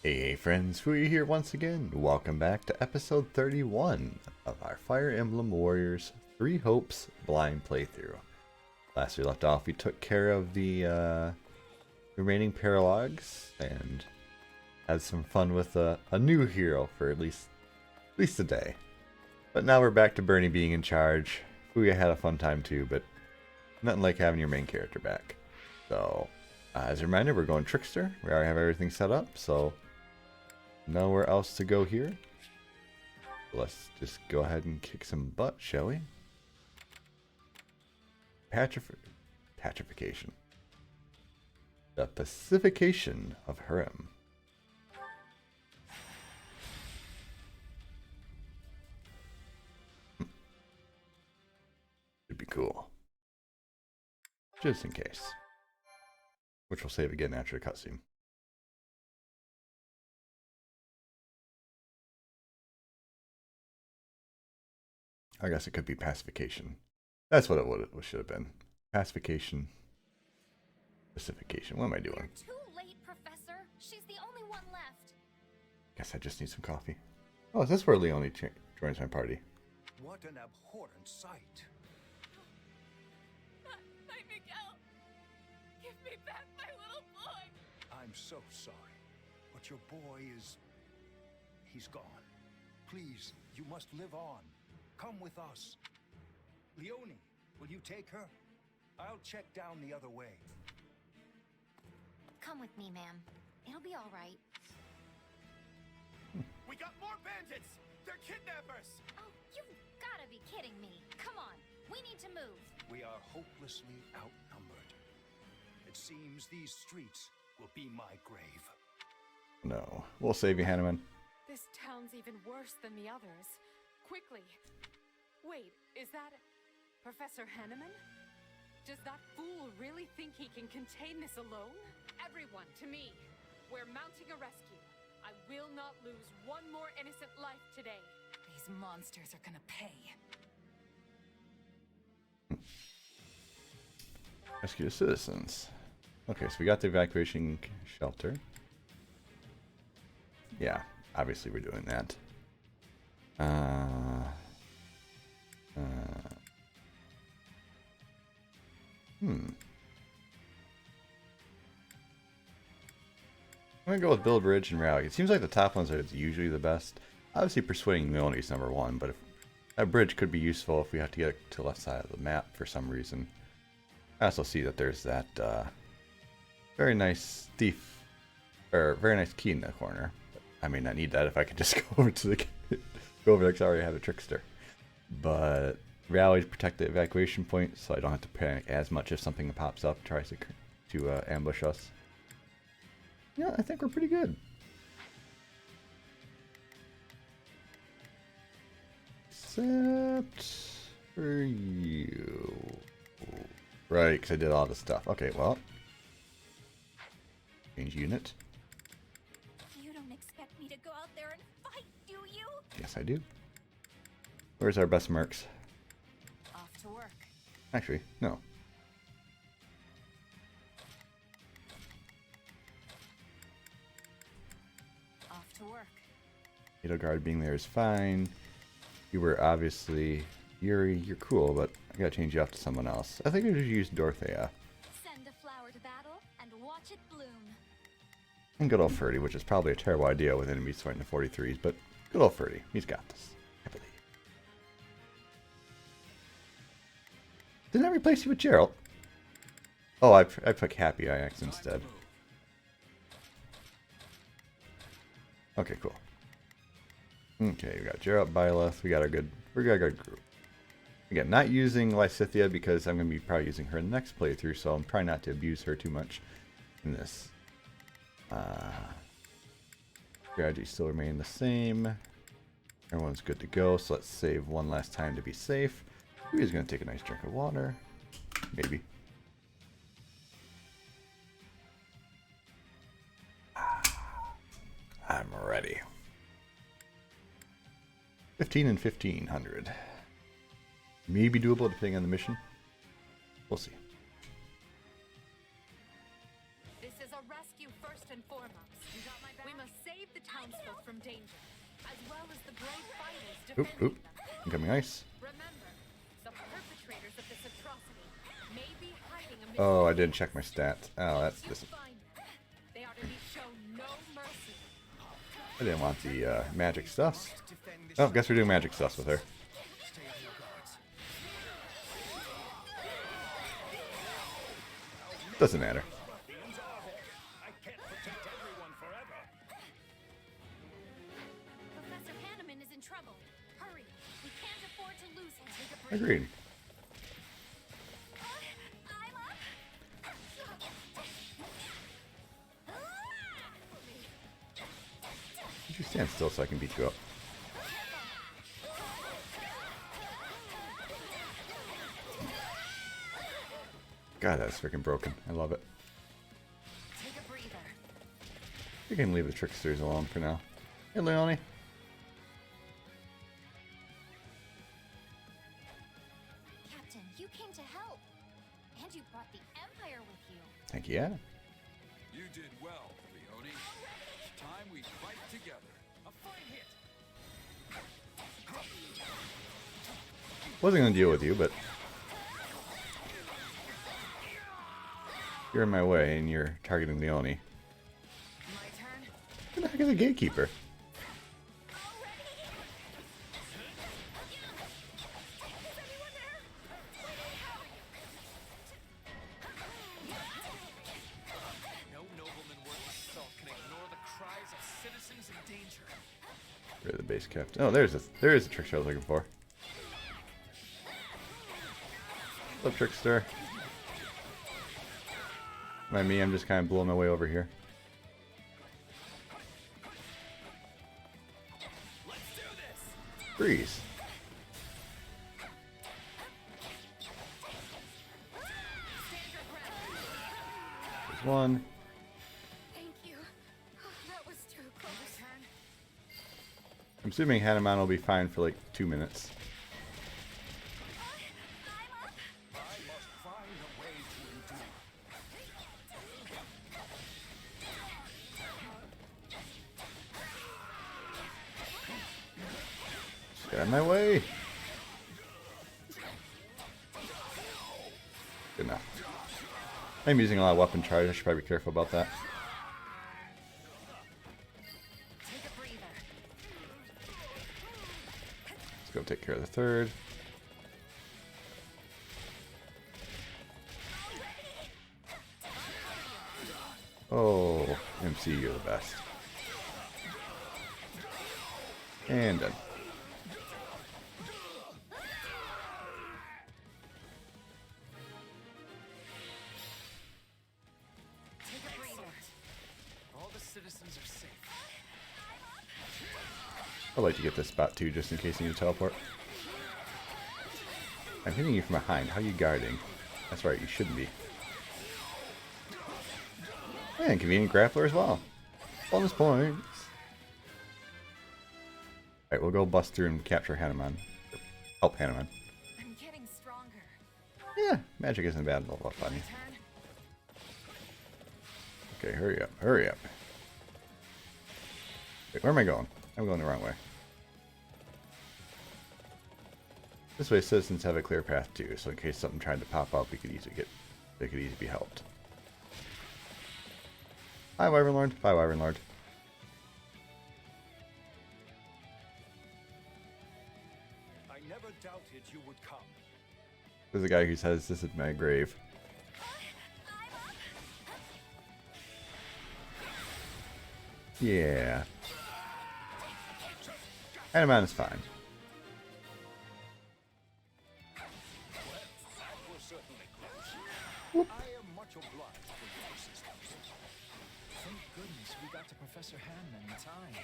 Hey friends, Fuuya here once again. Welcome back to episode 31 of our Fire Emblem Warriors 3 Hopes blind playthrough. Last we left off, we took care of the remaining paralogs and had some fun with a new hero for at least a day. But now we're back to Bernie being in charge. Fuuya had a fun time too, but nothing like having your main character back. So, as a reminder, we're going Trickster. We already have everything set up, so nowhere else to go here. Let's just go ahead and kick some butt, shall we? Pacification. The Pacification of Hrym. Should be cool. Just in case. Which we'll save again after the cutscene. I guess it could be pacification. That's what it should have been. Pacification. Pacification. What am I doing? You're too late, Professor. She's the only one left. Guess I just need some coffee. Oh, is this where Leonie joins my party? What an abhorrent sight. My Miguel. Give me back my little boy. I'm so sorry, but your boy is... he's gone. Please, you must live on. Come with us. Leonie, will you take her? I'll check down the other way. Come with me, ma'am. It'll be all right. We got more bandits! They're kidnappers! Oh, you've gotta be kidding me. Come on. We need to move. We are hopelessly outnumbered. It seems these streets will be my grave. No. We'll save you, Hanneman. This town's even worse than the others. Quickly. Wait, is that Professor Hanneman? Does that fool really think he can contain this alone? Everyone, to me. We're mounting a rescue. I will not lose one more innocent life today. These monsters are gonna pay. Rescue the citizens. Okay, so we got the evacuation shelter. Yeah, obviously we're doing that. I'm gonna go with build bridge and rally. It seems like the top ones are usually the best. Obviously persuading Leonie is number one, but if that bridge could be useful if we have to get to the left side of the map for some reason. I also see that there's that very nice thief, or very nice key in the corner. But I may not need that if I could just go over to the go over there because I already have a trickster. But rally to protect the evacuation point, so I don't have to panic as much if something pops up tries to ambush us. Yeah, I think we're pretty good. Except for you. Right, because I did all this stuff. Okay, well. Change unit. You don't expect me to go out there and fight, do you? Yes, I do. Where's our best mercs? Off to work. Actually, no. Off to work. Guard being there is fine. You were obviously Yuri. You're cool, but I gotta change you off to someone else. I think I should use Dorothea. Send a flower to battle and watch it bloom. And good old Ferdy, which is probably a terrible idea with enemies fighting the 43s, but good old Ferdy. He's got this. I believe. Didn't I replace you with Gerald? Oh, I put Happy IX instead. Okay, cool. Okay, we got Gerald, Byleth. We got a good group. Again, not using Lysithea because I'm going to be probably using her in the next playthrough, so I'm trying not to abuse her too much in this. Strategy still remain the same. Everyone's good to go, so let's save one last time to be safe. He's going to take a nice drink of water. Maybe. I'm ready. 15 and 1500. Maybe doable depending on the mission. We'll see. This is for rescue first and foremost. You got my back? We must save the townsfolk from danger, as well as the brave fighters defending them. Incoming ice. Remember, the perpetrators of this atrocity may be hiding amidst Oh, I didn't check my stats. Oh, that's you this. find them. They are to be shown no mercy. I didn't want the magic stuff. Oh, guess we're doing magic stuff with her. Stay on your guards. Doesn't matter. I can't protect everyone forever. Professor Hanneman is in trouble. Hurry. We can't afford to lose him. Agreed. I'm up. Would you stand still so I can beat you up? God, that's freaking broken. I love it. Take a breather. You can leave the tricksters alone for now. Hey, Leone. Captain, you came to help. And you brought the Empire with you. Thank you. Yeah. You did well, Leone. Time we fight together. A fine hit. Wasn't gonna deal with you, but you're in my way and you're targeting Leone. My turn. Who the heck is a gatekeeper? No nobleman worth his salt can ignore the cries of citizens in danger. Where the base kept? Oh, there is a trickster I was looking for. What's up, trickster? Mind me, I'm just kind of blowing my way over here. Let's do this. Freeze. There's one. Thank you. That was too close. I'm assuming Hanuman will be fine for like 2 minutes. I must find a way to endure. Just get out of my way. Good enough. I'm using a lot of weapon charge. I should probably be careful about that. Take a breather. Let's go take care of the third. Oh, MC, you're the best. And done. Take a breather. All the citizens are safe. I'd like to get this spot too, just in case you need to teleport. I'm hitting you from behind. How are you guarding? That's right, you shouldn't be. And convenient grappler as well. Bonus points. Alright, we'll go bust through and capture Hanuman. Help Hanuman. I'm getting stronger. Yeah, magic isn't bad to level up on you. Turn. Okay, hurry up, hurry up. Wait, where am I going? I'm going the wrong way. This way citizens have a clear path too, so in case something tried to pop up, they could easily be helped. Hi, Wyvern Lord. Bye, Wyvern Lord. I never doubted you would come. There's a guy who says this is my grave. Yeah. Hanuman is fine. That was certainly close. I am much obliged for your assistance. Thank goodness we got to Professor Hanneman in time.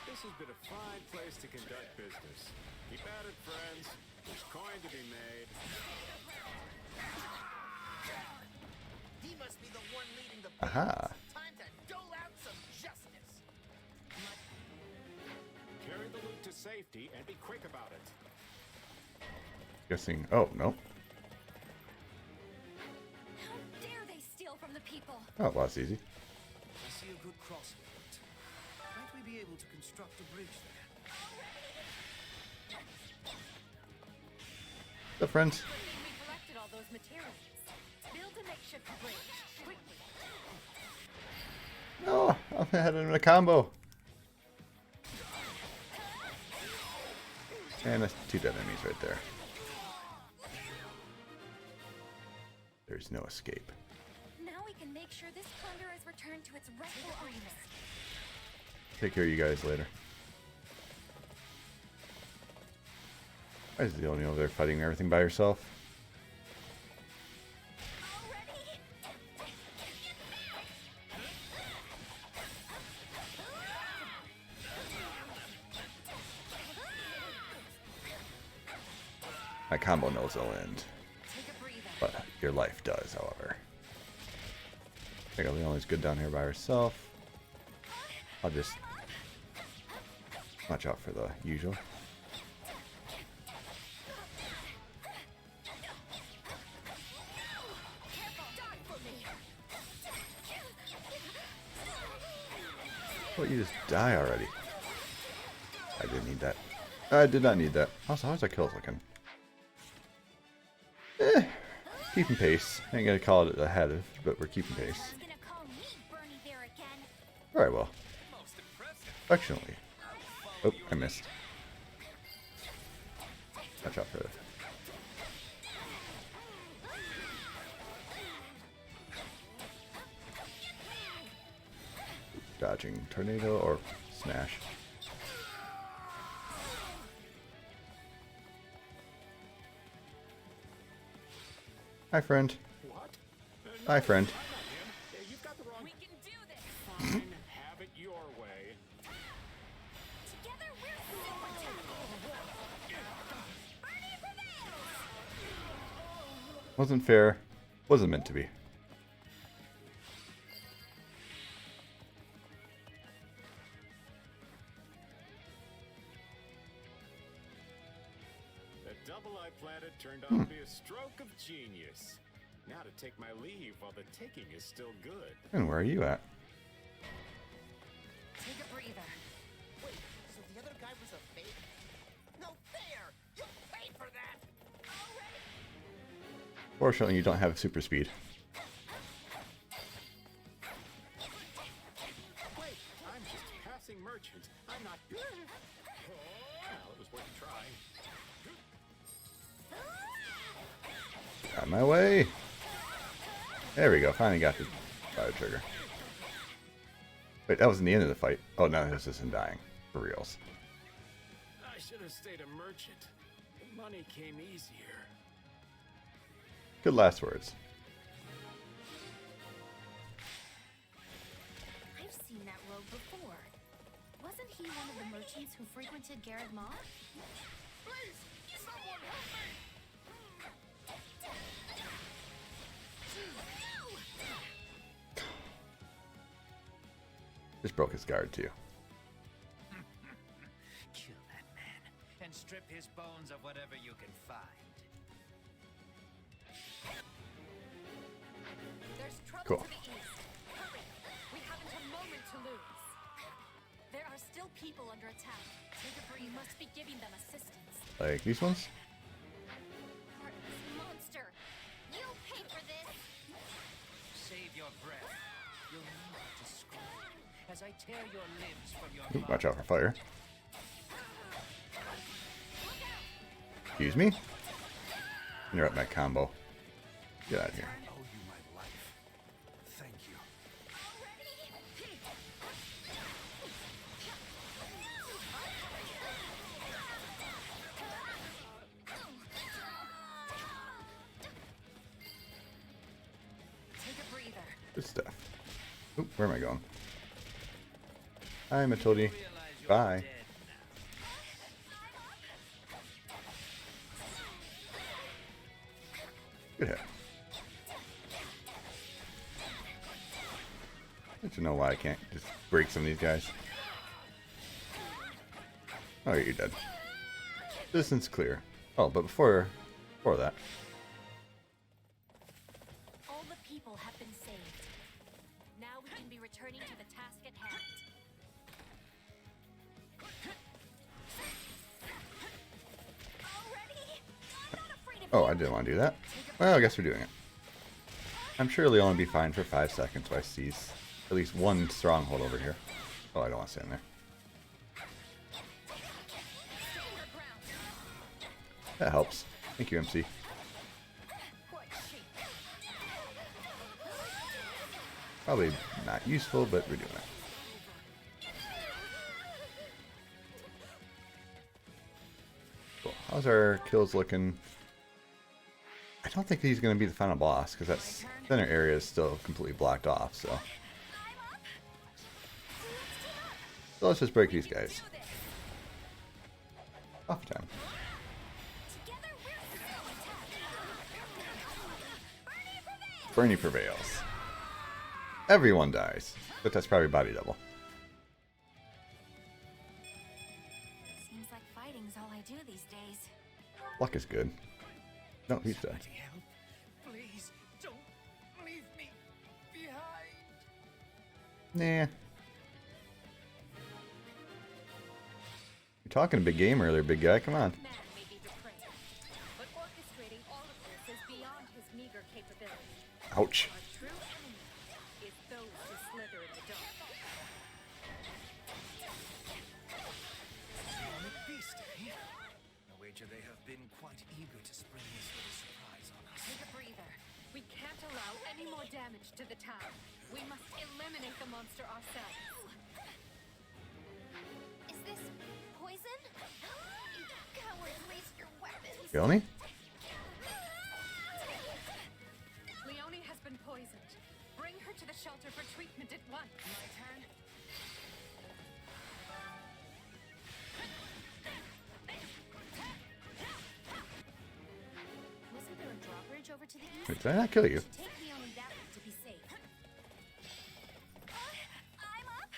This has been a fine place to conduct business. Keep at it, friends. There's coin to be made. He must be the one leading the Aha. Time to dole out some justice. Carry the loot to safety and be quick about it. Guessing. Oh, no. How dare they steal from the people? people. Oh, well, that's easy. I see a good crossing point. Might we be able to construct a bridge there? What's up, friends? We collected all those materials. Build a makeshift bridge, quickly. Oh, I'm ahead in a combo. And that's 2 dead enemies right there. There's no escape. Now we can make sure this plunder is returned to its rightful owners. Take care of you guys later. Why is the only over there fighting everything by herself? My combo knows it'll end. But your life does, however. I think Leonie's good down here by herself. I'll just watch out for the usual. Oh, you just die already. I didn't need that. I did not need that. Also, how's our kills looking? Keeping pace. I ain't gonna call it ahead, but we're keeping pace. Gonna call me Bernie there again. Alright, well. Affectionately. Oh, I missed. Watch out for it. Dodging tornado or smash. Hi, friend. What? Hi, friend. You've got the wrong. We can do this. Fine, have it your way. Together we're super tough. Bernie prevails. Wasn't fair. Wasn't meant to be. The double I planted turned out to be a stroke of genius. Now to take my leave while the taking is still good. And where are you at? Take a breather. Wait, so the other guy was a fake? No fair! You paid for that! Fortunately, you don't have super speed. Wait, I'm just a passing merchant. I'm not. Well, it was worth a try. Out my way. There we go. Finally got the fire trigger. Wait, that was in the end of the fight. Oh, no, this isn't dying. For reals. I should have stayed a merchant. The money came easier. Good last words. I've seen that rogue before. Wasn't he one of the merchants who frequented Garrett Maw? Please! Someone help me! Just broke his guard, too. Kill that man and strip his bones of whatever you can find. There's trouble Cool. to the east. Hurry! We haven't a moment to lose. There are still people under attack. Take a breather. We must be giving them assistance. Like these ones? Heartless monster. You'll pay for this. Save your breath. You'll need to scream as I tear your limbs from your Ooh, body. watch out for fire. Excuse me? Interrupt my combo. Get out of here. I owe you my life. Thank you. Take a breather. Good stuff. Oop, where am I going? Hi, Matilde. Realize you're Bye. dead now. Good hit. I don't know why I can't just break some of these guys. Oh, you're dead. Distance clear. Oh, but before that. All the people have been saved. returning to the task at hand. Already? I'm not afraid of Oh, I didn't want to do that. Well, I guess we're doing it. I'm sure it'll only be fine for 5 seconds while I seize at least one stronghold over here. Oh, I don't want to stand there. That helps. Thank you, MC. Probably not useful, but we're doing it. Cool. How's our kills looking? I don't think he's going to be the final boss, because that center area is still completely blocked off, so. So let's just break these guys. Off time. Bernie prevails. Everyone dies, but that's probably body double. Seems like fighting's all I do these days. Luck is good. No, he's dead. Help. Please, don't leave me behind. Nah. You're talking a big game earlier, big guy. Come on. Man may be betrayed, but orchestrating all of this is beyond his meager capability. Ouch. Our true enemy is those who slither in the dark. Demonic beast, eh? I wager they have been quite eager to spring this little surprise on us. Take a breather. We can't allow any more damage to the town. We must eliminate the monster ourselves. Is this poison? You cowards waste your weapons. Kill me? Leone has been poisoned. Bring her to the shelter for treatment at once. My turn. Wasn't there a drawbridge over to the east? Wait, did I not kill you? Take Leone that way to be safe. I'm up.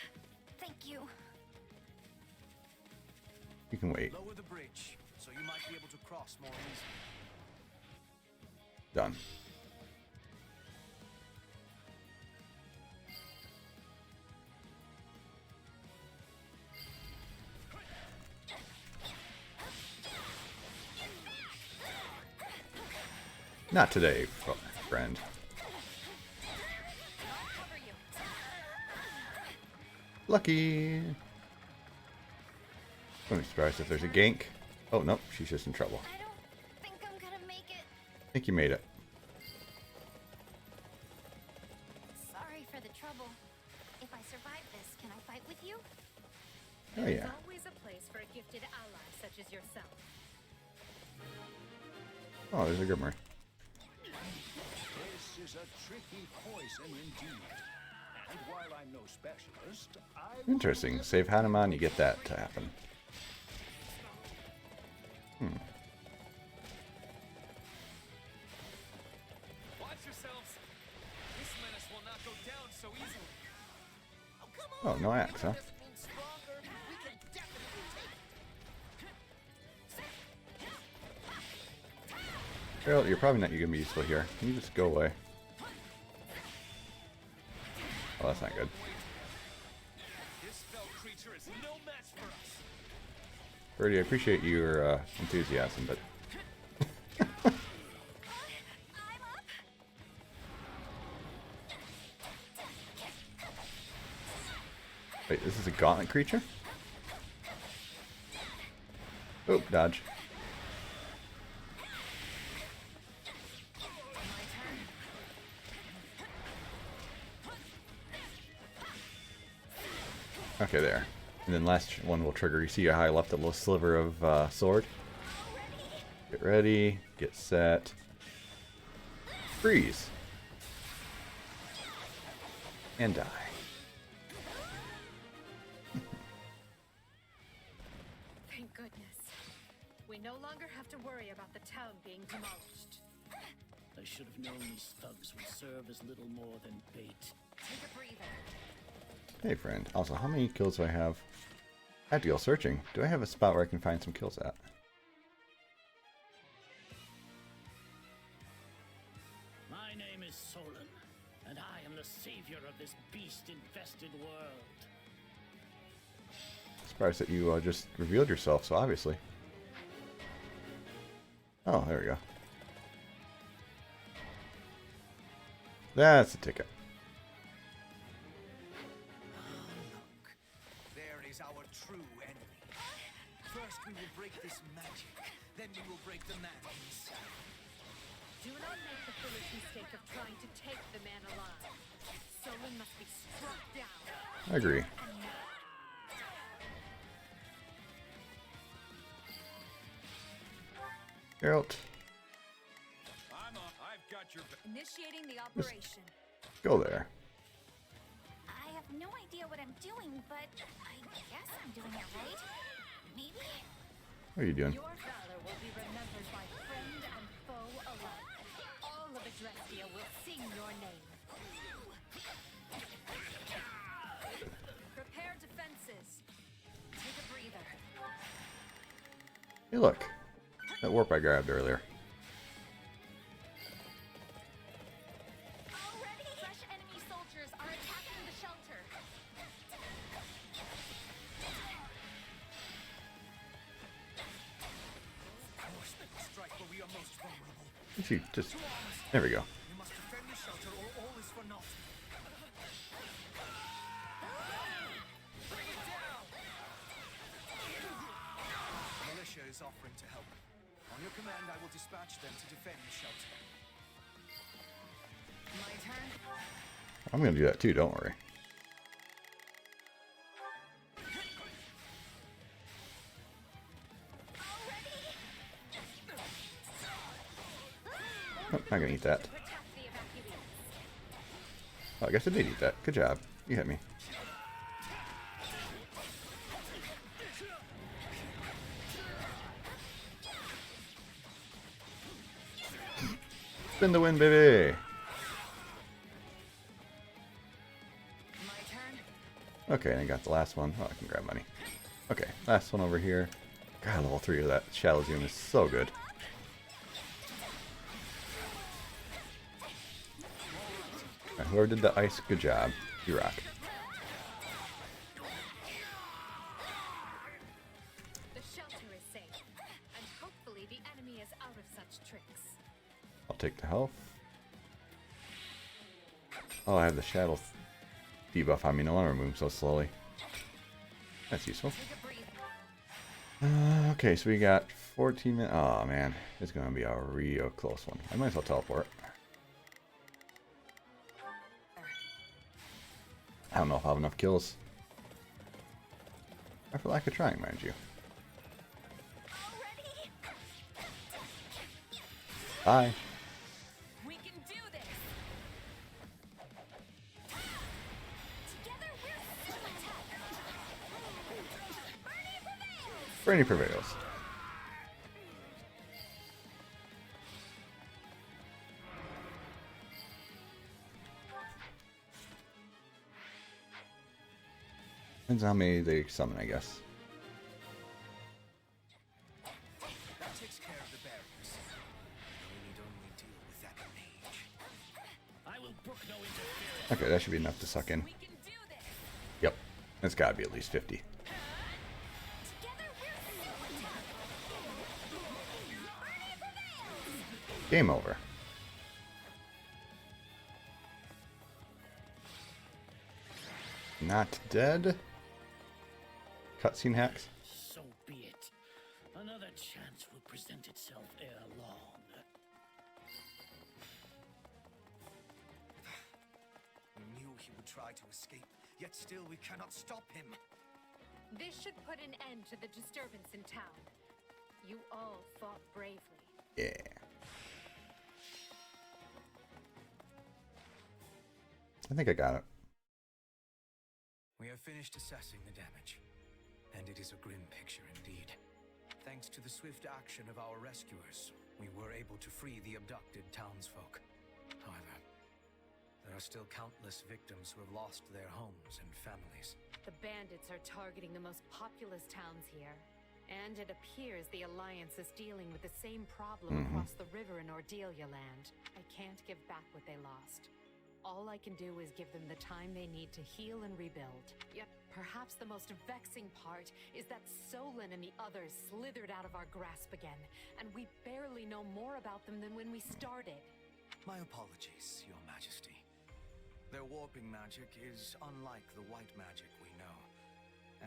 Thank you. You can wait. Lower the bridge, so you might be able to cross more easily. Done. Not today, friend. Lucky. I'm surprised if there's a gank. Oh, nope, she's just in trouble. I don't think I'm gonna make it. I think you made it. Sorry for the trouble. If I survive this, can I fight with you? Oh, There's yeah. always a place for a gifted ally such as yourself. Oh, there's a Grimmer. This is a tricky poison indeed. And while I'm no specialist, I Interesting. Save Hanuman, you get that to happen. Watch yourselves. This menace will not go down so easily. Oh, no axe, huh? Doesn't mean stronger. We can definitely take Harold, you're probably not going to be useful here. Can you just go away? Oh, that's not good. This fell creature is no match for us. Birdie, I appreciate your enthusiasm, but... Wait, this is a gauntlet creature? Oh, dodge. Okay, there. And then last one will trigger. You see how I left a little sliver of sword? Get ready, get set. Freeze. And die. Thank goodness. We no longer have to worry about the town being demolished. I should have known these thugs would serve as little more than bait. Take a breather. Hey, friend. Also, how many kills do I have? I have to go searching. Do I have a spot where I can find some kills at? My name is Solon, and I am the savior of this beast beast-infested world. Surprised that you just revealed yourself so obviously. Oh, there we go. That's the ticket. Look, there is our true enemy. First we will break this magic, then we will break the man himself. Do not make the foolish mistake of trying to take the man alive. Solon must be struck down. I agree. Geralt, I've got your Initiating the operation. go there. I have no idea what I'm doing, but I guess I'm doing it right. Maybe? What are you doing? Your valor will be remembered by friend and foe alike. All of Adrestia will sing your name. Prepare defenses. Take a breather. Hey, look. That warp I grabbed earlier. Already? Fresh enemy soldiers are attacking the shelter. Of course they will strike where we are most vulnerable. See, just there we go. You must defend the shelter or all is for naught. Bring it down! Militia is offering to help. On your command, I will dispatch them to defend the shelter. My turn. I'm gonna do that too. Don't worry. Oh, not gonna eat that. Protect the evacuees. Oh, I guess I did eat that. Good job. You hit me. Spin the win, baby. My turn. Okay, and I got the last one. Oh, I can grab money. Okay, last one over here. God, level 3 of that Shadow Zoom is so good. Right, whoever did the ice, good job. You rock. The shelter is safe, and hopefully the enemy is out of such tricks. I'll take the health. Oh, I have the shadow debuff on me. No wonder I'm moving so slowly. That's useful. Okay, so we got 14 minutes. Oh, man. It's going to be a real close one. I might as well teleport. I don't know if I'll have enough kills. Or for lack of trying, mind you. Bye. We can do this. Together we're Bernie prevails. Depends on how many they summon, I guess. That takes care of the barriers. We need only deal with that mage. I will brook no interference. Okay, that should be enough to suck in. We can do this. Yep. It's gotta be at least 50. Game over. Not dead. Cutscene hacks. So be it. Another chance will present itself ere long. We knew he would try to escape, yet still we cannot stop him. This should put an end to the disturbance in town. You all fought bravely. Yeah. I think I got it. We have finished assessing the damage, and it is a grim picture indeed. Thanks to the swift action of our rescuers, we were able to free the abducted townsfolk. However, there are still countless victims who have lost their homes and families. The bandits are targeting the most populous towns here. And it appears the Alliance is dealing with the same problem across the river in Ordelia land. I can't give back what they lost. All I can do is give them the time they need to heal and rebuild. Yet, perhaps the most vexing part is that Solon and the others slithered out of our grasp again, and we barely know more about them than when we started. My apologies, Your Majesty. Their warping magic is unlike the white magic we know,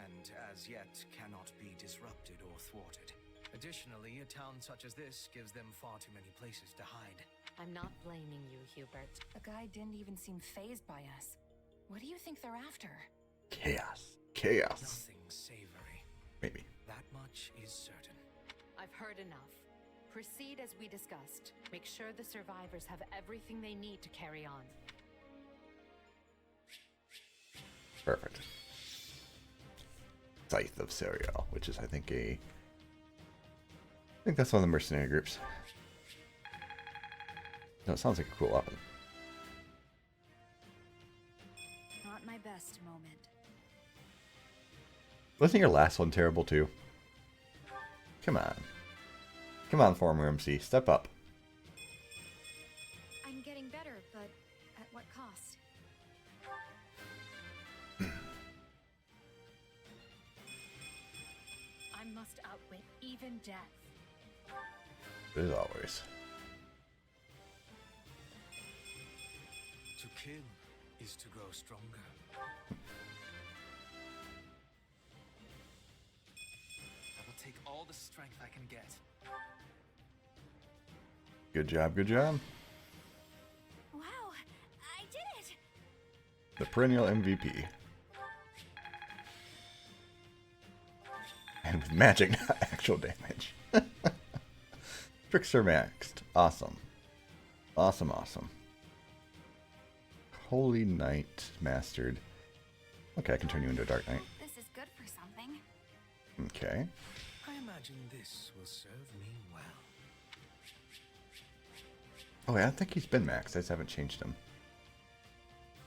and as yet cannot be disrupted or thwarted. Additionally, a town such as this gives them far too many places to hide. I'm not blaming you, Hubert. The guy didn't even seem fazed by us. What do you think they're after? Chaos. Chaos. Nothing savory. Maybe. That much is certain. I've heard enough. Proceed as we discussed. Make sure the survivors have everything they need to carry on. Perfect. Scythe of Serial, which is, I think that's one of the mercenary groups. No, it sounds like a cool weapon. Not my best moment. Wasn't your last one terrible too? Come on. Come on, former MC. Step up. I'm getting better, but at what cost? I must outwit even death. As always. To kill is to grow stronger. I will take all the strength I can get. Good job, good job. Wow, I did it! The perennial MVP. And with magic, not actual damage. Tricks are maxed. Awesome. Awesome, awesome. Holy Knight mastered. Okay, I can turn you into a Dark Knight. This is good for something. Okay. I imagine this will serve me well. Oh, yeah, I think he's been maxed. I just haven't changed him.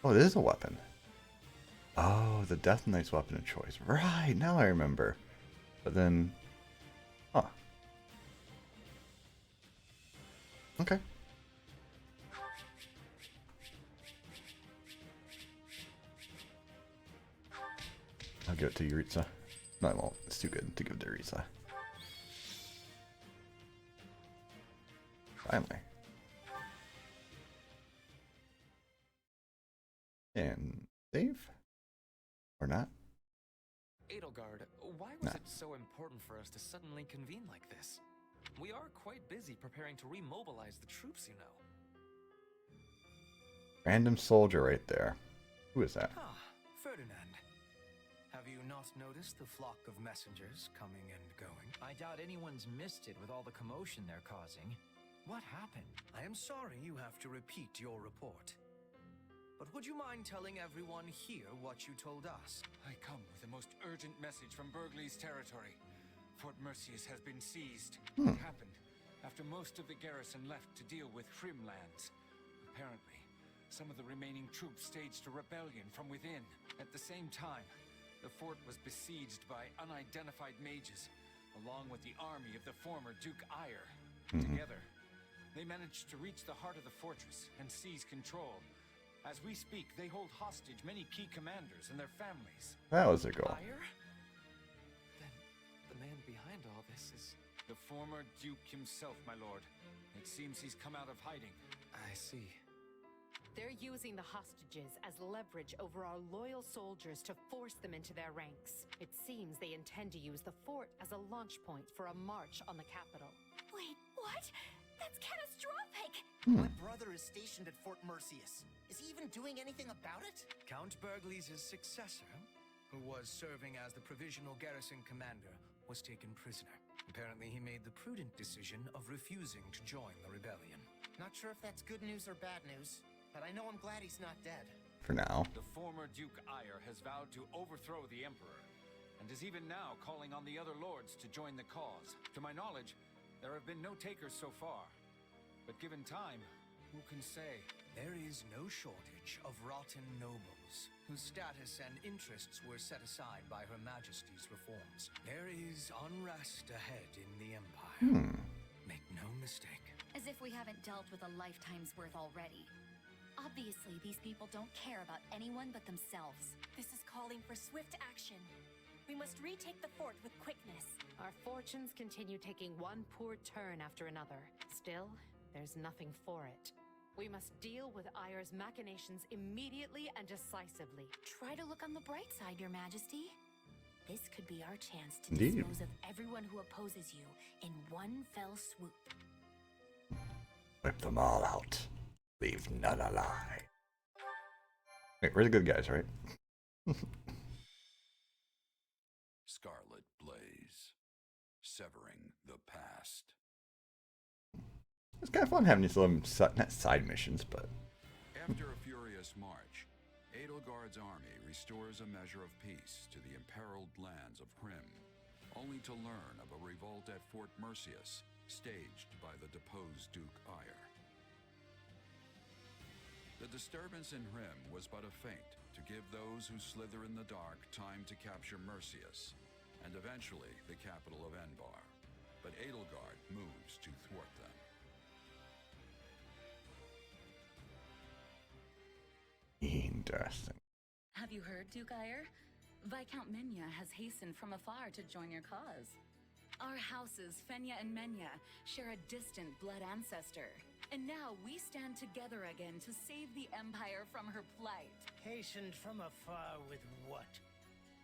Oh, this is a weapon. Oh, the Death Knight's weapon of choice. Right, now I remember. But then... Huh. Okay. I'll give it to Yuritsa. No, I won't. It's too good to give to Yuritsa. Finally. And save? Or not? Edelgard, why was it so important for us to suddenly convene like this? We are quite busy preparing to remobilize the troops, you know. Random soldier right there. Who is that? Ah, Ferdinand. Have you not noticed the flock of messengers coming and going? I doubt anyone's missed it with all the commotion they're causing. What happened? I am sorry you have to repeat your report. But would you mind telling everyone here what you told us? I come with the most urgent message from Burgley's territory. Fort Mercius has been seized. It happened after most of the garrison left to deal with Hrym lands. Apparently, some of the remaining troops staged a rebellion from within. At the same time, the fort was besieged by unidentified mages, along with the army of the former Duke Eyre. Together, they managed to reach the heart of the fortress and seize control. As we speak, they hold hostage many key commanders and their families. That was a goal. Eyre? Then the man behind all this is... The former Duke himself, my lord. It seems he's come out of hiding. I see. They're using the hostages as leverage over our loyal soldiers to force them into their ranks. It seems they intend to use the fort as a launch point for a march on the capital. Wait, what? That's catastrophic! My brother is stationed at Fort Mercius. Is he even doing anything about it? Count Burgley's successor, who was serving as the provisional garrison commander, was taken prisoner. Apparently he made the prudent decision of refusing to join the rebellion. Not sure if that's good news or bad news, but I know I'm glad he's not dead. For now. The former Duke Eyre has vowed to overthrow the Emperor, and is even now calling on the other lords to join the cause. To my knowledge, there have been no takers so far. But given time, who can say? There is no shortage of rotten nobles, whose status and interests were set aside by Her Majesty's reforms. There is unrest ahead in the Empire. Make no mistake. As if we haven't dealt with a lifetime's worth already. Obviously, these people don't care about anyone but themselves. This is calling for swift action. We must retake the fort with quickness. Our fortunes continue taking one poor turn after another. Still, there's nothing for it. We must deal with Ayer's machinations immediately and decisively. Try to look on the bright side, Your Majesty. This could be our chance to Indeed. dispose of everyone who opposes you in one fell swoop. Wipe them all out. Leave none alive. Wait, we're the good guys, right? Scarlet Blaze. Severing the past. It's kind of fun having these little, not side missions, but... After a furious march, Edelgard's army restores a measure of peace to the imperiled lands of Hrym, only to learn of a revolt at Fort Mercius, staged by the deposed Duke Ayer. The disturbance in Hrym was but a feint to give those who slither in the dark time to capture Mercius, and eventually the capital of Enbar. But Edelgard moves to thwart them. Interesting. Have you heard, Duke Ayer? Viscount Menya has hastened from afar to join your cause. Our houses, Fenya and Menya, share a distant blood ancestor. And now we stand together again to save the Empire from her plight. Hastened from afar with what?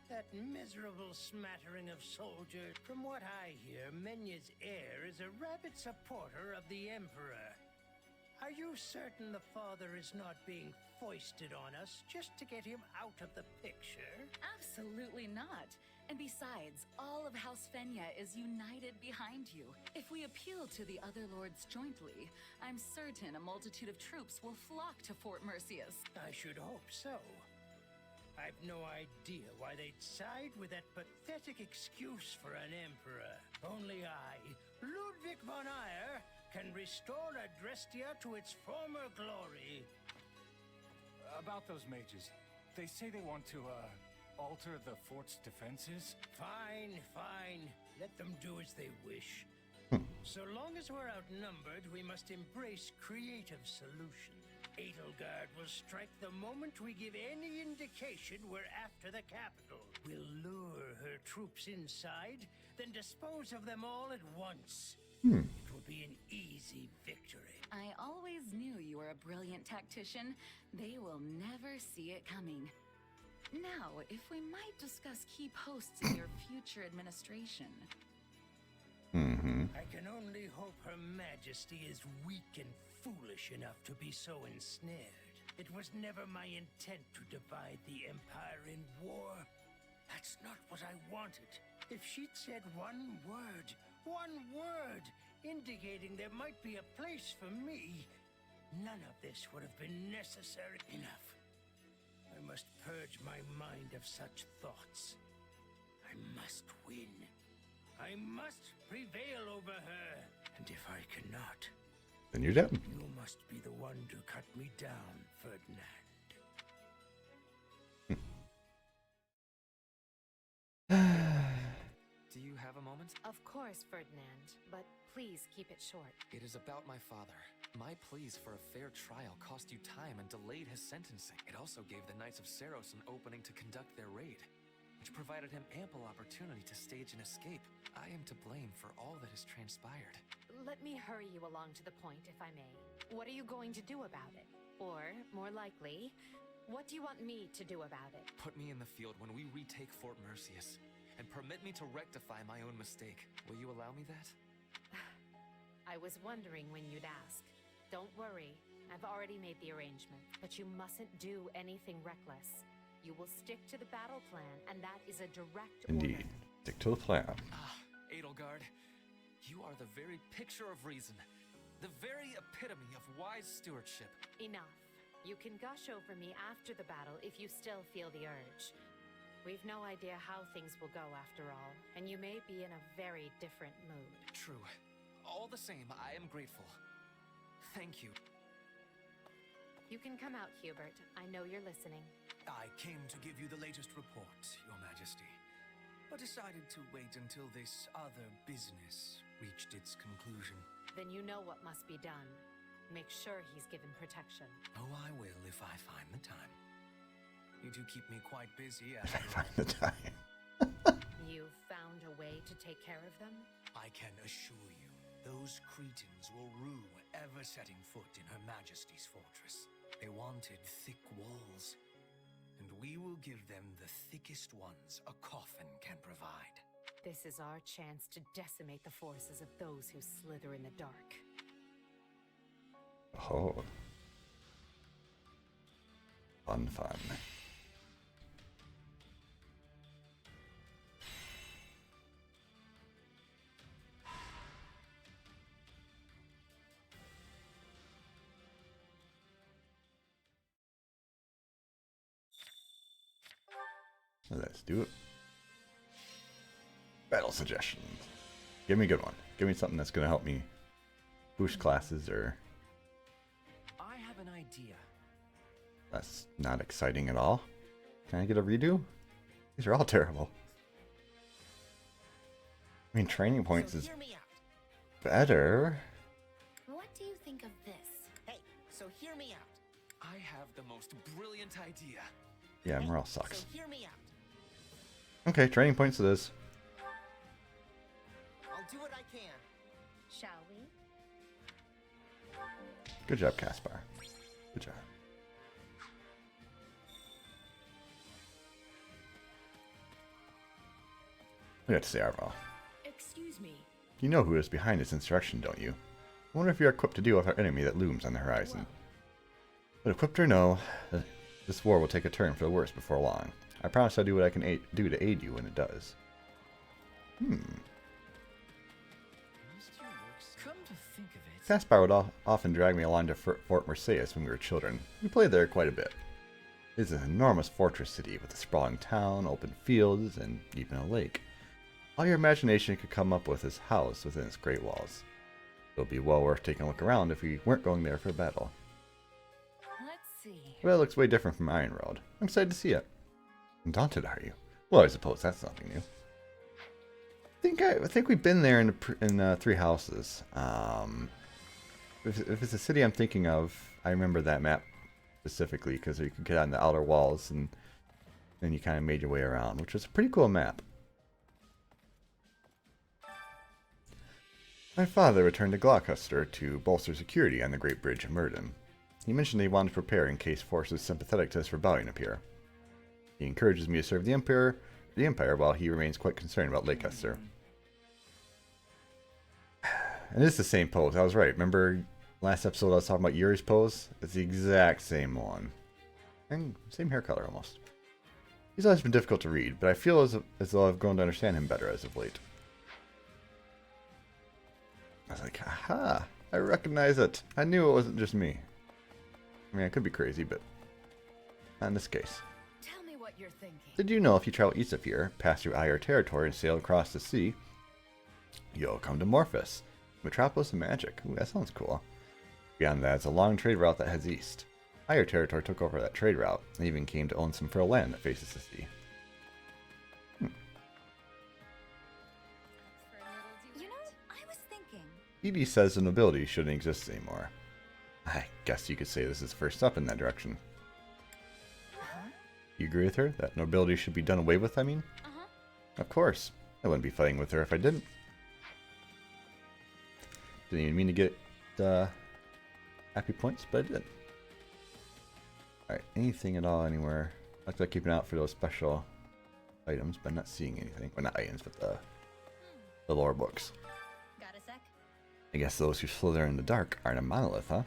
That miserable smattering of soldiers. From what I hear, Menya's heir is a rabid supporter of the Emperor. Are you certain the father is not being foisted on us just to get him out of the picture? Absolutely not. And besides, all of House Fenya is united behind you. If we appeal to the other lords jointly, I'm certain a multitude of troops will flock to Fort Mercius. I should hope so. I've no idea why they'd side with that pathetic excuse for an emperor. Only I, Ludwig von Ayer, can restore Adrestia to its former glory. About those mages, they say they want to, alter the fort's defenses? Fine, fine. Let them do as they wish. So long as we're outnumbered, we must embrace creative solutions. Edelgard will strike the moment we give any indication we're after the capital. We'll lure her troops inside, then dispose of them all at once. It will be an easy victory. I always knew you were a brilliant tactician. They will never see it coming. Now, if we might discuss key posts in your future administration. I can only hope Her Majesty is weak and foolish enough to be so ensnared. It was never my intent to divide the Empire in war. That's not what I wanted. If she'd said one word, indicating there might be a place for me, none of this would have been necessary. Enough. I must purge my mind of such thoughts. I must win. I must prevail over her. And if I cannot, then you're dead. You must be the one to cut me down, Ferdinand. Do you have a moment? Of course, Ferdinand, but please keep it short. It is about my father. My pleas for a fair trial cost you time and delayed his sentencing. It also gave the Knights of Saros an opening to conduct their raid, which provided him ample opportunity to stage an escape. I am to blame for all that has transpired. Let me hurry you along to the point, if I may. What are you going to do about it? Or, more likely, what do you want me to do about it? Put me in the field when we retake Fort Mercius, and permit me to rectify my own mistake. Will you allow me that? I was wondering when you'd ask. Don't worry, I've already made the arrangement. But you mustn't do anything reckless. You will stick to the battle plan, and that is a direct Indeed. order. Stick to the plan. Ah, Edelgard, you are the very picture of reason. The very epitome of wise stewardship. Enough. You can gush over me after the battle if you still feel the urge. We've no idea how things will go after all, and you may be in a very different mood. True. All the same, I am grateful. Thank you. You can come out, Hubert. I know you're listening. I came to give you the latest report, Your Majesty, but decided to wait until this other business reached its conclusion. Then you know what must be done. Make sure he's given protection. Oh, I will if I find the time. You do keep me quite busy. If I find the time. You've found a way to take care of them? I can assure you, those Cretans will rue ever setting foot in Her Majesty's fortress. They wanted thick walls, and we will give them the thickest ones a coffin can provide. This is our chance to decimate the forces of those who slither in the dark. Oh. Fun. Let's do it. Battle suggestions. Give me a good one. Give me something that's going to help me boost classes or... I have an idea. That's not exciting at all. Can I get a redo? These are all terrible. I mean, training points is better. What do you think of this? Hey, so hear me out. I have the most brilliant idea. Yeah, morale sucks. So hear me out. Okay, training points it is. I'll do what I can. Shall we? Good job, Caspar. Good job. We got to say Arval. Excuse me. You know who is behind this insurrection, don't you? I wonder if you're equipped to deal with our enemy that looms on the horizon. But equipped or no, this war will take a turn for the worse before long. I promise I'll do what I can do to aid you when it does. Come to think of it. Caspar would often drag me along to Fort Merceus when we were children. We played there quite a bit. It is an enormous fortress city with a sprawling town, open fields, and even a lake. All your imagination could come up with is housed within its great walls. It would be well worth taking a look around if we weren't going there for battle. Let's see. Well, it looks way different from Iron Road. I'm excited to see it. Daunted, are you? Well, I suppose that's nothing new. I think we've been there in Three Houses. If it's a city I'm thinking of, I remember that map specifically because you could get on the outer walls and then you kind of made your way around, which was a pretty cool map. My father returned to Gloucester to bolster security on the Great Bridge of Murden. He mentioned he wanted to prepare in case forces sympathetic to this rebellion appear. He encourages me to serve the Empire while he remains quite concerned about Leicester. And it's the same pose. I was right. Remember last episode I was talking about Yuri's pose? It's the exact same one. And same hair color almost. He's always been difficult to read, but I feel as though I've grown to understand him better as of late. I was like, aha! I recognize it. I knew it wasn't just me. I mean, I could be crazy, but not in this case. Tell me what you're thinking. Did you know if you travel east of here, pass through Aiur territory and sail across the sea, you'll come to Morphus, metropolis of magic. Ooh, that sounds cool. Beyond that, it's a long trade route that heads east. Aiur territory took over that trade route and even came to own some fertile land that faces the sea. You know, I was thinking. Edie says the nobility shouldn't exist anymore. I guess you could say this is the first step in that direction. You agree with her? That nobility should be done away with, I mean? Of course. I wouldn't be fighting with her if I didn't. Didn't even mean to get happy points, but I did. Alright, anything at all anywhere? I like keeping out for those special items, but I'm not seeing anything. Well, not items, but the lore books. Got a sec? I guess those who slither in the dark aren't a monolith, huh?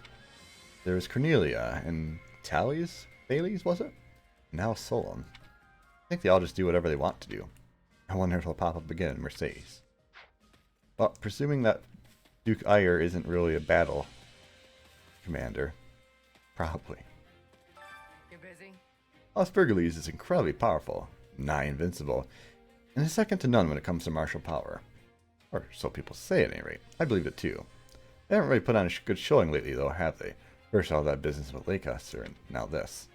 There's Cornelia and Thales, was it? Now Solon. I think they all just do whatever they want to do. I wonder if it'll pop up again in Mercedes. Well, presuming that Duke Aiur isn't really a battle commander. Probably. You busy? Osbergales is incredibly powerful, nigh invincible, and is second to none when it comes to martial power. Or so people say at any rate. I believe it too. They haven't really put on a good showing lately though, have they? First all that business with Leicester, and now this.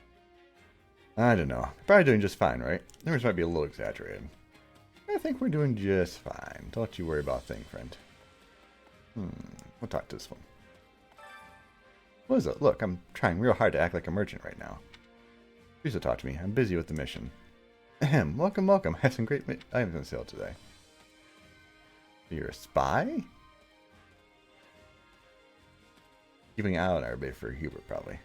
I don't know. Probably doing just fine, right? Numbers might be a little exaggerated. I think we're doing just fine. Don't you worry about a thing, friend. We'll talk to this one. What is it? Look, I'm trying real hard to act like a merchant right now. Please don't talk to me. I'm busy with the mission. Ahem. Welcome, welcome. I have some great items on sale today. You're a spy? Keeping an eye on everybody for Hubert, probably.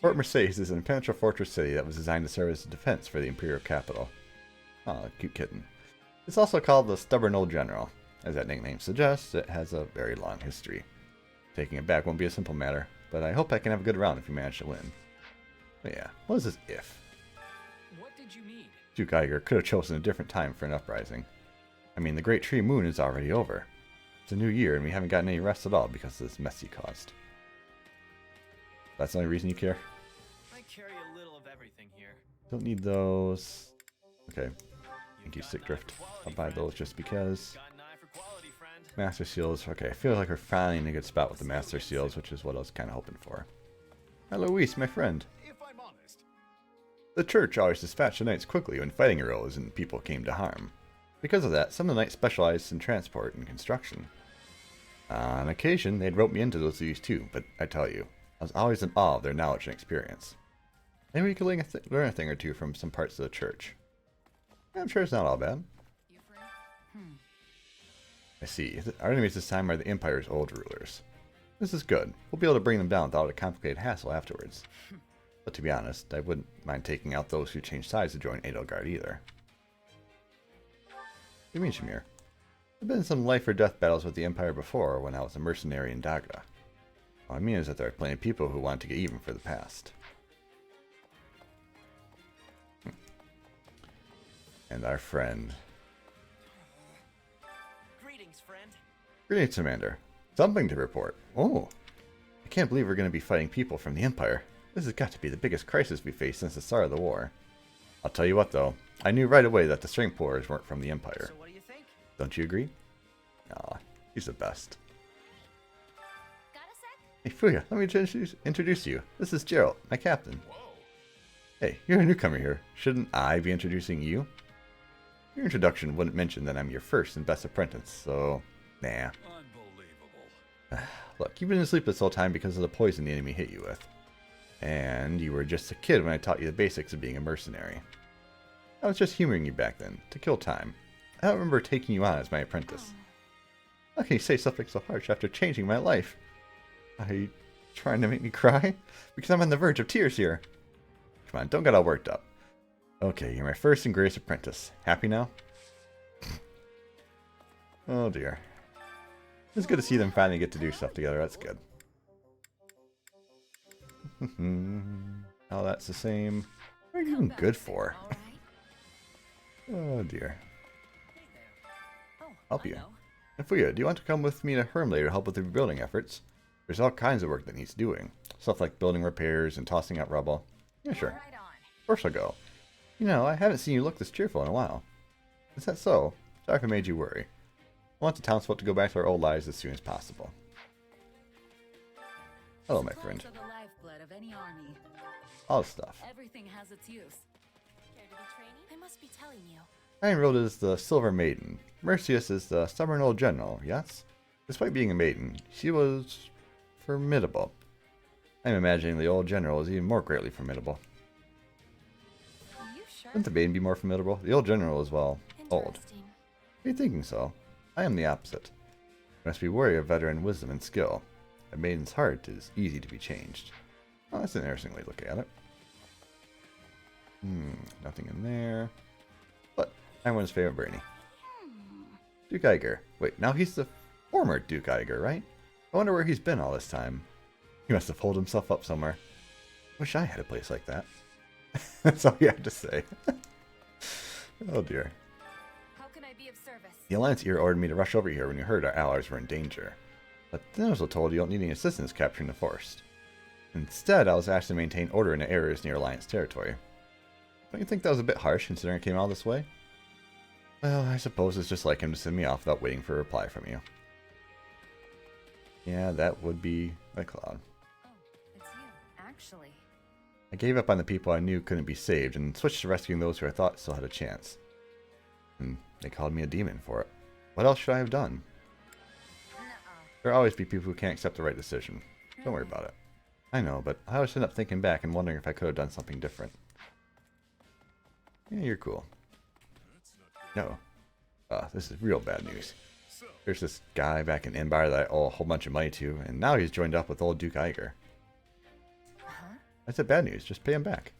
Fort Mercedes is an impenetrable fortress city that was designed to serve as a defense for the imperial capital. Oh, cute kitten. It's also called the Stubborn Old General. As that nickname suggests, it has a very long history. Taking it back won't be a simple matter, but I hope I can have a good round if you manage to win. But yeah, what is this if? What did you need? Duke Iger could have chosen a different time for an uprising. I mean, the Great Tree Moon is already over. It's a new year and we haven't gotten any rest at all because of this mess you caused. That's the only reason you care? I carry a little of everything here. Don't need those. Okay. Thank you, Sick Drift. I'll buy those just because. Master Seals. Okay, I feel like we're finally in a good spot with the Master Seals, which is what I was kind of hoping for. Hi, Luis, my friend. The church always dispatched the knights quickly when fighting arose and people came to harm. Because of that, some of the knights specialized in transport and construction. On occasion, they'd rope me into those duties too, but I tell you, I was always in awe of their knowledge and experience. Maybe we could learn a thing or two from some parts of the church. I'm sure it's not all bad. I see. Our enemies this time are the Empire's old rulers. This is good. We'll be able to bring them down without a complicated hassle afterwards. But to be honest, I wouldn't mind taking out those who change sides to join Edelgard either. What do you mean, Shamir? I've been in some life or death battles with the Empire before when I was a mercenary in Dagra. All I mean is that there are plenty of people who want to get even for the past. And our friend. Greetings, friend. Greetings, Commander. Something to report. Oh, I can't believe we're going to be fighting people from the Empire. This has got to be the biggest crisis we faced since the start of the war. I'll tell you what, though. I knew right away that the strength pullers weren't from the Empire. So what do you think? Don't you agree? Aw, he's the best. Hey, Fuuya, let me introduce you. This is Gerald, my captain. Hey, you're a newcomer here. Shouldn't I be introducing you? Your introduction wouldn't mention that I'm your first and best apprentice, so nah. Unbelievable. Look, you've been asleep this whole time because of the poison the enemy hit you with. And you were just a kid when I taught you the basics of being a mercenary. I was just humoring you back then, to kill time. I don't remember taking you on as my apprentice. How can you say something so harsh after changing my life? Are you trying to make me cry? Because I'm on the verge of tears here. Come on, don't get all worked up. Okay, you're my first and greatest apprentice. Happy now? Oh dear. It's good to see them finally get to do stuff together. That's good. Oh, that's the same. What are you even good for? Oh dear. Help you. And Fuuya, do you want to come with me to Hrym later to help with the rebuilding efforts? There's all kinds of work that needs doing. Stuff like building repairs and tossing out rubble. Yeah, sure. Of course I'll go. You know, I haven't seen you look this cheerful in a while. Is that so? Sorry if I made you worry. I want the townsfolk to go back to our old lives as soon as possible. Hello, my friend. Supplies are the lifeblood of any army. All the stuff. Everything has its use. Care to be training? I must be telling you. Iron Road is the Silver Maiden. Mercius is the Stubborn Old General, yes? Despite being a maiden, she was formidable. I'm imagining the old general is even more greatly formidable. Wouldn't the maiden be more formidable? The old general is, well, old. Are you thinking so? I am the opposite. You must be wary of veteran wisdom and skill. A maiden's heart is easy to be changed. Oh, that's an interesting way to look at it. Nothing in there. But everyone's favorite Brainy. Duke Iger. Wait, now he's the former Duke Iger, right? I wonder where he's been all this time. He must have holed himself up somewhere. Wish I had a place like that. That's all you have to say. Oh dear. How can I be of service? The Alliance here ordered me to rush over here when you heard our allies were in danger. But then I was told you don't need any assistance capturing the forest. Instead, I was asked to maintain order in the areas near Alliance territory. Don't you think that was a bit harsh considering I came all this way? Well, I suppose it's just like him to send me off without waiting for a reply from you. Yeah, that would be a cloud. Oh, it's you, actually. I gave up on the people I knew couldn't be saved and switched to rescuing those who I thought still had a chance. And they called me a demon for it. What else should I have done? There'll always be people who can't accept the right decision. Don't worry about it. I know, but I always end up thinking back and wondering if I could have done something different. Yeah, you're cool. No. This is real bad news. There's this guy back in Imbar that I owe a whole bunch of money to, and now he's joined up with old Duke Iger. I said bad news, just pay him back.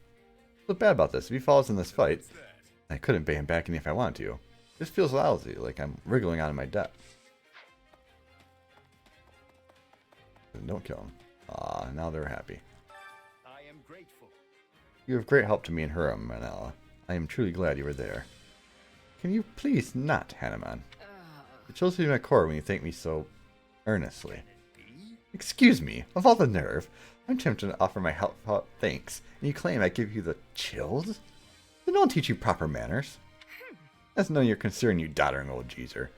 What's bad about this? If he falls in this fight, I couldn't pay him back even if I wanted to. This feels lousy, like I'm wriggling out of my debt. Don't kill him. Ah, now they're happy. I am grateful. You have great help to me and Hrym, Manala. I am truly glad you were there. Can you please not, Hanuman? It chills through my core when you thank me so earnestly. Excuse me, of all the nerve, I'm tempted to offer my heartfelt thanks, and you claim I give you the chills? Then don't teach you proper manners. That's none of your concern, you doddering old geezer.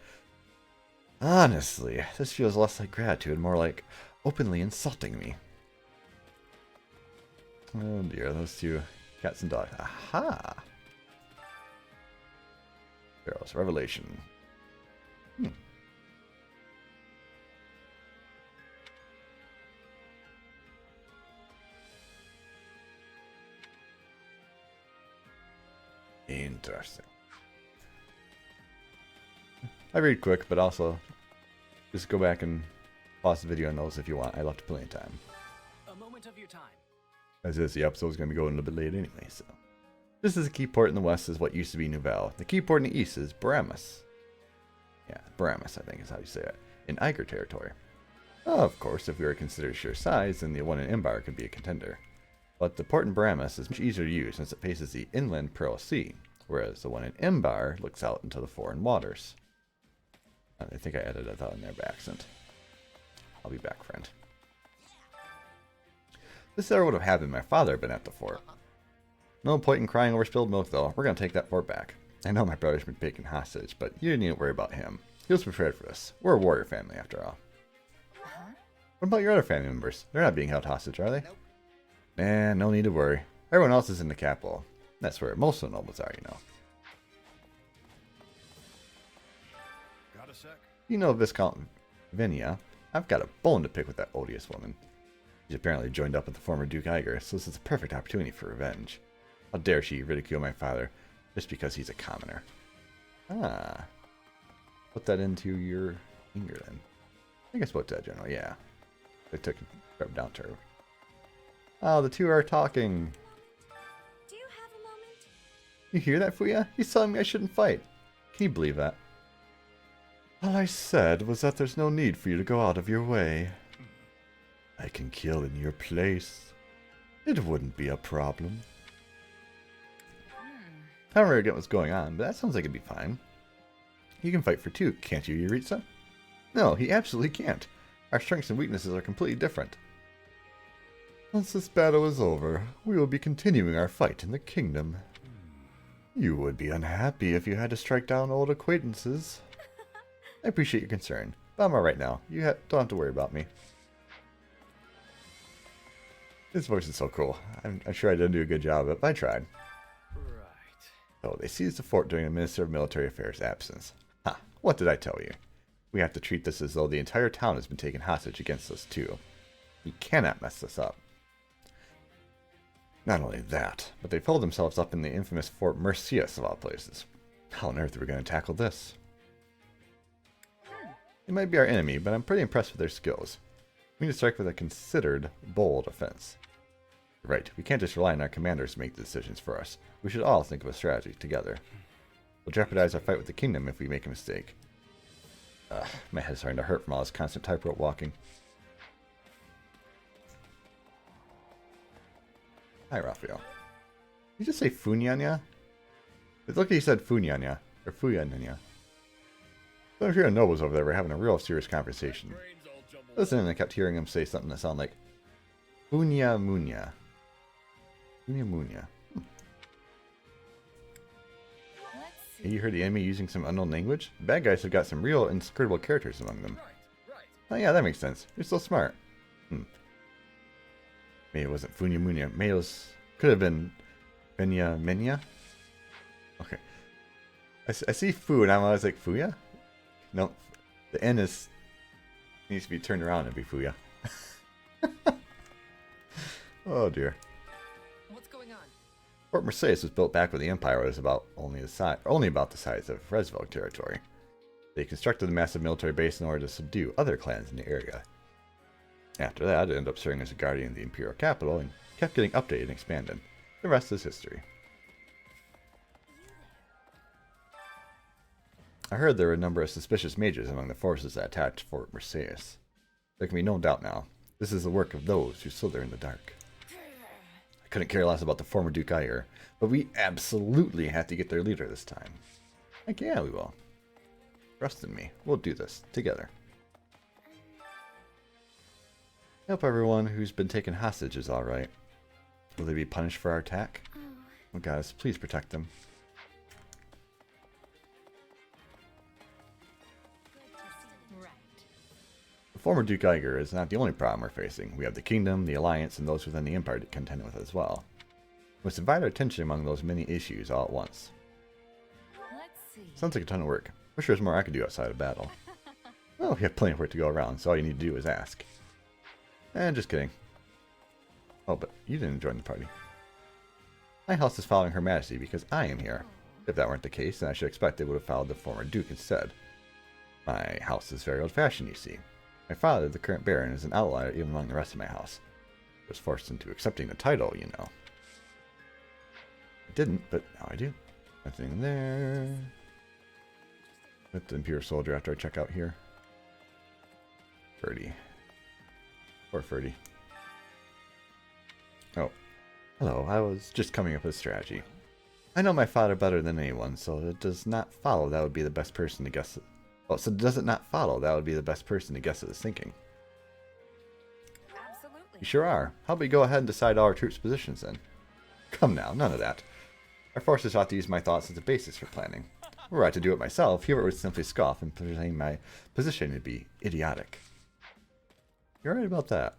Honestly, this feels less like gratitude, more like openly insulting me. Oh dear, those two cats and dogs. Aha! Pharaoh's Revelation. Interesting. I read quick, but also just go back and pause the video on those if you want. I left plenty of time. A moment of your time. As is, the episode's going to be going a little bit late anyway, so. This is the key port in the west is what used to be Nouvelle. The key port in the east is Baramus. Yeah, Baramus, I think is how you say it. In Iger territory. Of course, if we were considered sheer size, then the one in Imbar could be a contender. But the port in Baramus is much easier to use since it faces the inland Pearl Sea, whereas the one in Imbar looks out into the foreign waters. I think I edited that in there by accent. I'll be back, friend. This error would have happened if my father had been at the fort. No point in crying over spilled milk, though. We're going to take that fort back. I know my brother's been taken hostage, but you didn't need to worry about him. He was prepared for this. We're a warrior family, after all. What about your other family members? They're not being held hostage, are they? Nope. Nah, no need to worry. Everyone else is in the capital. That's where most of the nobles are, you know. Got a sec? You know Viscount Venia. I've got a bone to pick with that odious woman. She's apparently joined up with the former Duke Iger, so this is a perfect opportunity for revenge. How dare she ridicule my father just because he's a commoner? Ah. Put that into your anger then. I guess put that, General, yeah. They took it down to her. Oh, the two are talking. Do you have a moment? You hear that, Fuuya? He's telling me I shouldn't fight. Can you believe that? All I said was that there's no need for you to go out of your way. I can kill in your place. It wouldn't be a problem. I don't really get what's going on, but that sounds like it'd be fine. You can fight for two, can't you, Yuritsa? No, he absolutely can't. Our strengths and weaknesses are completely different. Once this battle is over, we will be continuing our fight in the kingdom. You would be unhappy if you had to strike down old acquaintances. I appreciate your concern, but I'm alright now. You don't have to worry about me. His voice is so cool. I'm sure I didn't do a good job of it, but I tried. Oh, they seized the fort during the Minister of Military Affairs' absence. Ha, what did I tell you? We have to treat this as though the entire town has been taken hostage against us, too. We cannot mess this up. Not only that, but they pulled themselves up in the infamous Fort Mercius of all places. How on earth are we going to tackle this? They might be our enemy, but I'm pretty impressed with their skills. We need to strike with a considered, bold offense. Right, we can't just rely on our commanders to make the decisions for us. We should all think of a strategy together. We'll jeopardize our fight with the kingdom if we make a mistake. My head's starting to hurt from all this constant tightrope walking. Hi, Raphael. Did you just say Funyanya? It looked like you said Funyanya, or Fuyanyanya. So if you're a nobles over there, we're having a real serious conversation. Listen, I kept hearing him say something that sounded like Funya Munya. Funya Munya. Hey, you heard the enemy using some unknown language? The bad guys have got some real inscrutable characters among them. Oh yeah, that makes sense. You're so smart. Maybe it wasn't Funya Munya. Maybe it was, could have been Benya Menya? Okay. I see Fu and I'm always like, Fuya? No, the N is Needs to be turned around and be Fuuya. Oh dear. What's going on? Fort Mercedes was built back when the Empire was only about the size of Resvog territory. They constructed a massive military base in order to subdue other clans in the area. After that, it ended up serving as a guardian of the Imperial capital and kept getting updated and expanded. The rest is history. I heard there were a number of suspicious mages among the forces that attacked Fort Mercedes. There can be no doubt now. This is the work of those who slither in the dark. I couldn't care less about the former Duke Iyer, but we absolutely have to get their leader this time. Heck yeah, we will. Trust in me. We'll do this together. I hope everyone who's been taken hostage is alright. Will they be punished for our attack? Oh guys, please protect them. The former Duke Iger is not the only problem we're facing. We have the Kingdom, the Alliance, and those within the Empire to contend with as well. We must divide our attention among those many issues all at once. Sounds like a ton of work. Wish there was more I could do outside of battle. Well, we have plenty of work to go around, so all you need to do is ask. Just kidding. Oh, but you didn't join the party. My house is following Her Majesty because I am here. If that weren't the case, then I should expect they would have followed the former Duke instead. My house is very old-fashioned, you see. My father, the current Baron, is an outlier even among the rest of my house. I was forced into accepting the title, you know. I didn't, but now I do. Nothing there. With the Imperial Soldier after I check out here. Ferdy. Poor Ferdy. Oh. Hello, I was just coming up with a strategy. I know my father better than anyone, so it does not follow that would be the best person to guess it. Oh, so does it not follow that would be the best person to guess at his thinking? Absolutely. You sure are. How about we go ahead and decide all our troops' positions then? Come now, none of that. Our forces ought to use my thoughts as a basis for planning. Were I to do it myself, Hubert would simply scoff and proclaim my position to be idiotic. You're right about that.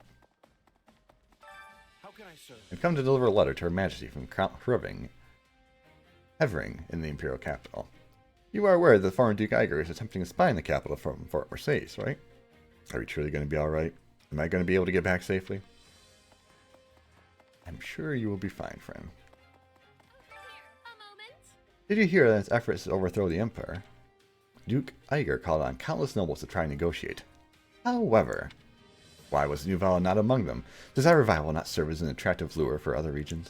How can I serve? I've come to deliver a letter to Her Majesty from Count Hrym in the Imperial capital. You are aware that the former Duke Iger is attempting to spy in the capital from Fort Mercedes, right? Are we truly going to be alright? Am I going to be able to get back safely? I'm sure you will be fine, friend. Did you hear that in its efforts to overthrow the Empire, Duke Iger called on countless nobles to try and negotiate? However, why was New not among them? Does that revival not serve as an attractive lure for other regions?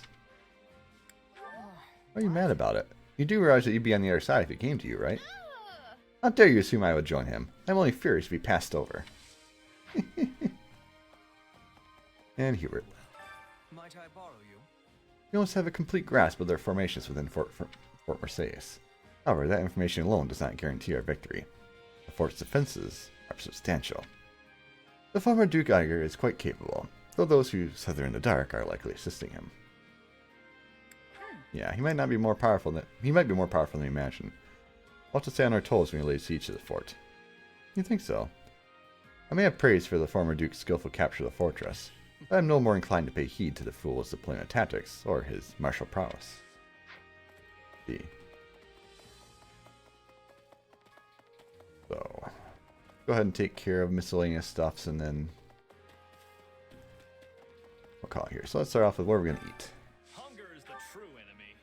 Why are you mad about it? You do realize that you'd be on the other side if he came to you, right? How dare you assume I would join him? I'm only furious to be passed over. And Hubert. Might I borrow you? You almost have a complete grasp of their formations within Fort Mercedes. However, that information alone does not guarantee our victory. The fort's defenses are substantial. The former Duke Iger is quite capable, though those who slither in the dark are likely assisting him. Yeah, he might be more powerful than we imagine. We'll have to stay on our toes when we lay siege to the fort. You think so? I may have praise for the former Duke's skillful capture of the fortress, but I am no more inclined to pay heed to the fool's deployment tactics or his martial prowess. So, go ahead and take care of miscellaneous stuffs, and then we'll call it here. So let's start off with what we're going to eat. Hunger is the true enemy.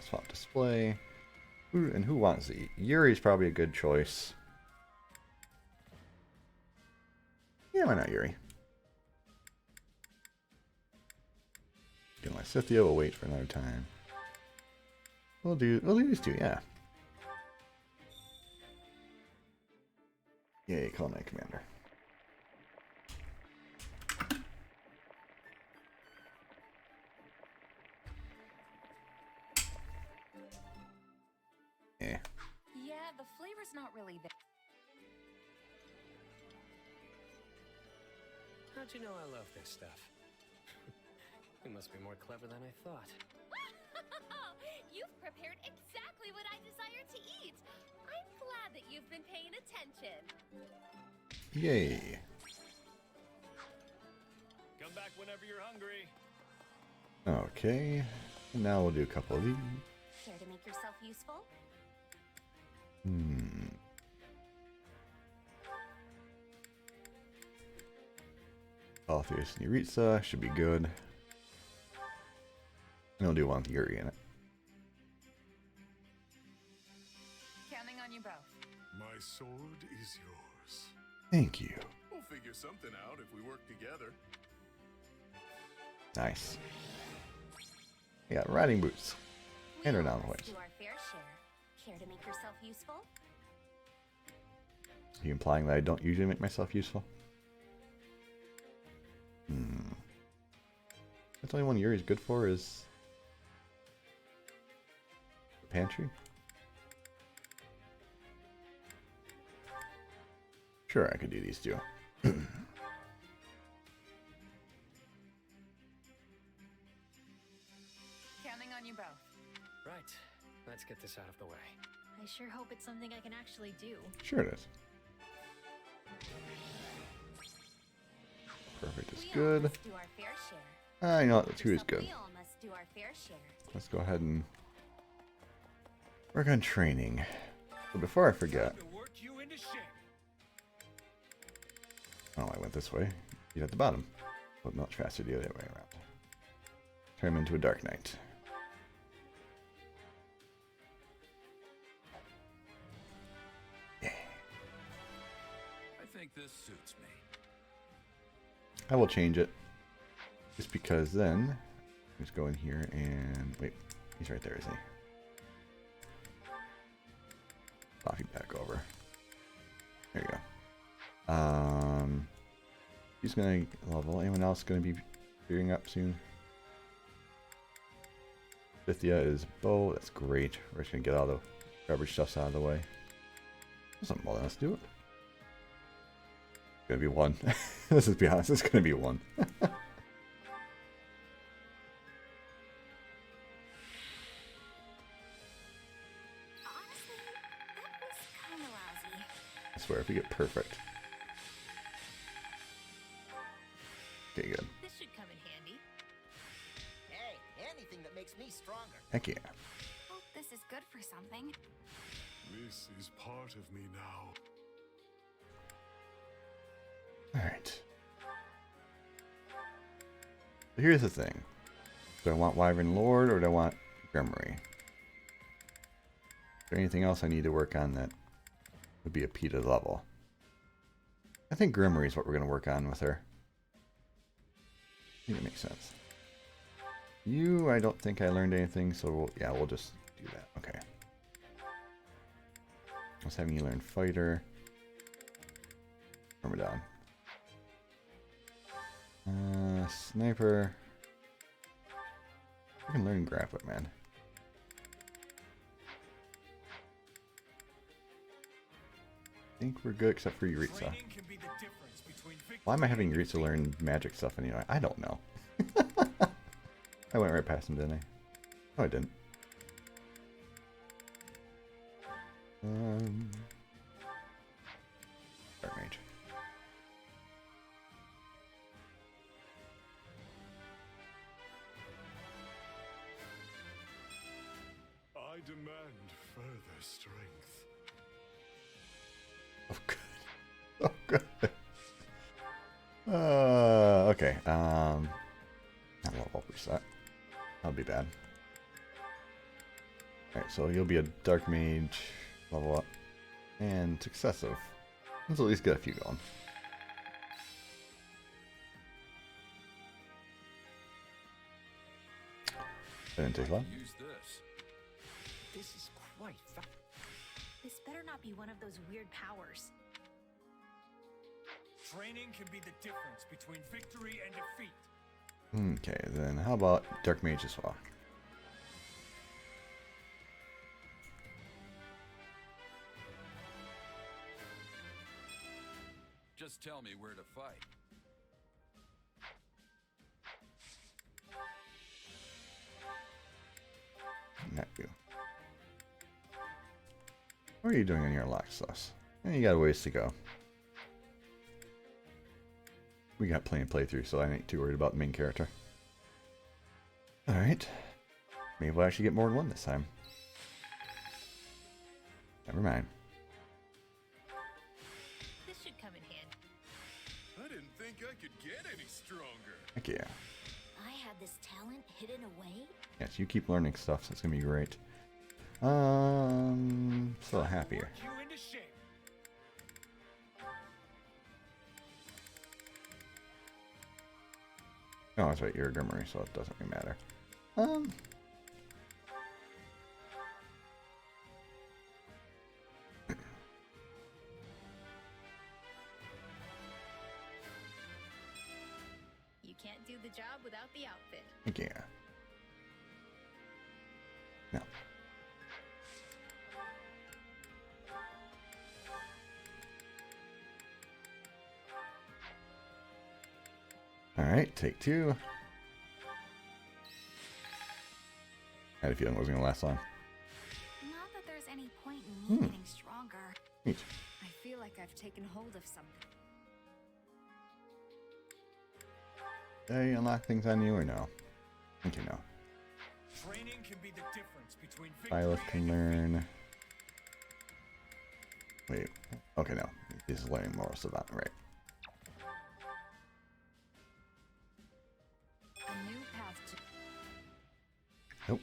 Swap display. Who wants to eat? Yuri's probably a good choice. Yeah, why not Yuri? Get my Scythia, we'll wait for another time. We'll do these two, yeah. Yay, Call Knight Commander. Yeah. Yeah, the flavor's not really there. How'd you know I love this stuff? You must be more clever than I thought. You've prepared exactly what I desire to eat. I'm glad that you've been paying attention. Yay. Come back whenever you're hungry. Okay. Now we'll do a couple of these. Care to make yourself useful? All through this Yuritsa should be good. And we'll do one with Yuri in it. Counting on you both. My sword is yours. Thank you. We'll figure something out if we work together. Nice. We got riding boots. And our down Let's points. do our fair share. Care to make yourself useful? Are you implying that I don't usually make myself useful? That's the only one Yuri's good for is the pantry. Sure, I could do these two. Counting on you both. Right. Let's get this out of the way. I sure hope it's something I can actually do. Sure it is. Perfect is good. Must do our fair share. You know what? The 2 is good. We all must do our fair share. Let's go ahead and work on training. But before I forget, oh, I went this way. He's at the bottom. But much faster the other way around. Turn him into a Dark Knight. I think this suits me. I will change it. Just because then, let's go in here and wait. He's right there, isn't he? Coffee back over. There you go. He's gonna level. Anyone else gonna be gearing up soon? Bithia is bow. That's great. We're just gonna get all the garbage stuffs out of the way. Something more than let's do it. It's gonna be 1. Let's just be honest. It's gonna be 1. I swear, if we get perfect. Okay, good. This should come in handy. Hey, anything that makes me stronger. Heck yeah. Hope this is good for something. This is part of me now. Alright. So here's the thing. Do I want Wyvern Lord or do I want Grimory? Is there anything else I need to work on that would be a P to the level? I think Grimory is what we're going to work on with her. I think it makes sense. You, I don't think I learned anything, so yeah, we'll just do that. Okay. Let's have you learn Fighter. Myrmidon. Sniper. I can learn Grappler, man. I think we're good except for Yuritsa. Why am I having Yuritsa learn magic stuff anyway? I don't know. I went right past him, didn't I? No, I didn't. Dark Mage. I demand further strength. Oh, good. Oh, good. Okay. Not a level reset. That'll be bad. Alright, so you'll be a Dark Mage, level up, and successive. Let's at least get a few going. Didn't take long. Use this. This is quite This better not be one of those weird powers. Training can be the difference between victory and defeat. Okay, then how about Dark Mage as well? Just tell me where to fight. Not you. What are you doing on your lock sauce? You got a ways to go. We got plenty of playthrough, so I ain't too worried about the main character. Alright. Maybe we'll actually get more than one this time. Never mind. This should come in handy. I didn't think I could get any stronger. Heck yeah. I had this talent hidden away? Yes, you keep learning stuff, so it's gonna be great. So happier. You into shape. Oh, that's right, you're a Grimmery, so it doesn't really matter. You can't do the job without the outfit. Heck yeah. No. Alright, take two. I had a feeling it wasn't going to last long. Not that there's any point in me getting stronger. Neat. I feel like I've taken hold of something. They unlock things on you or no? I think you know. Training can be the difference between Violet victory can and learn. Wait. Okay, no. He's learning Moral Savant, right? A new path to... Nope.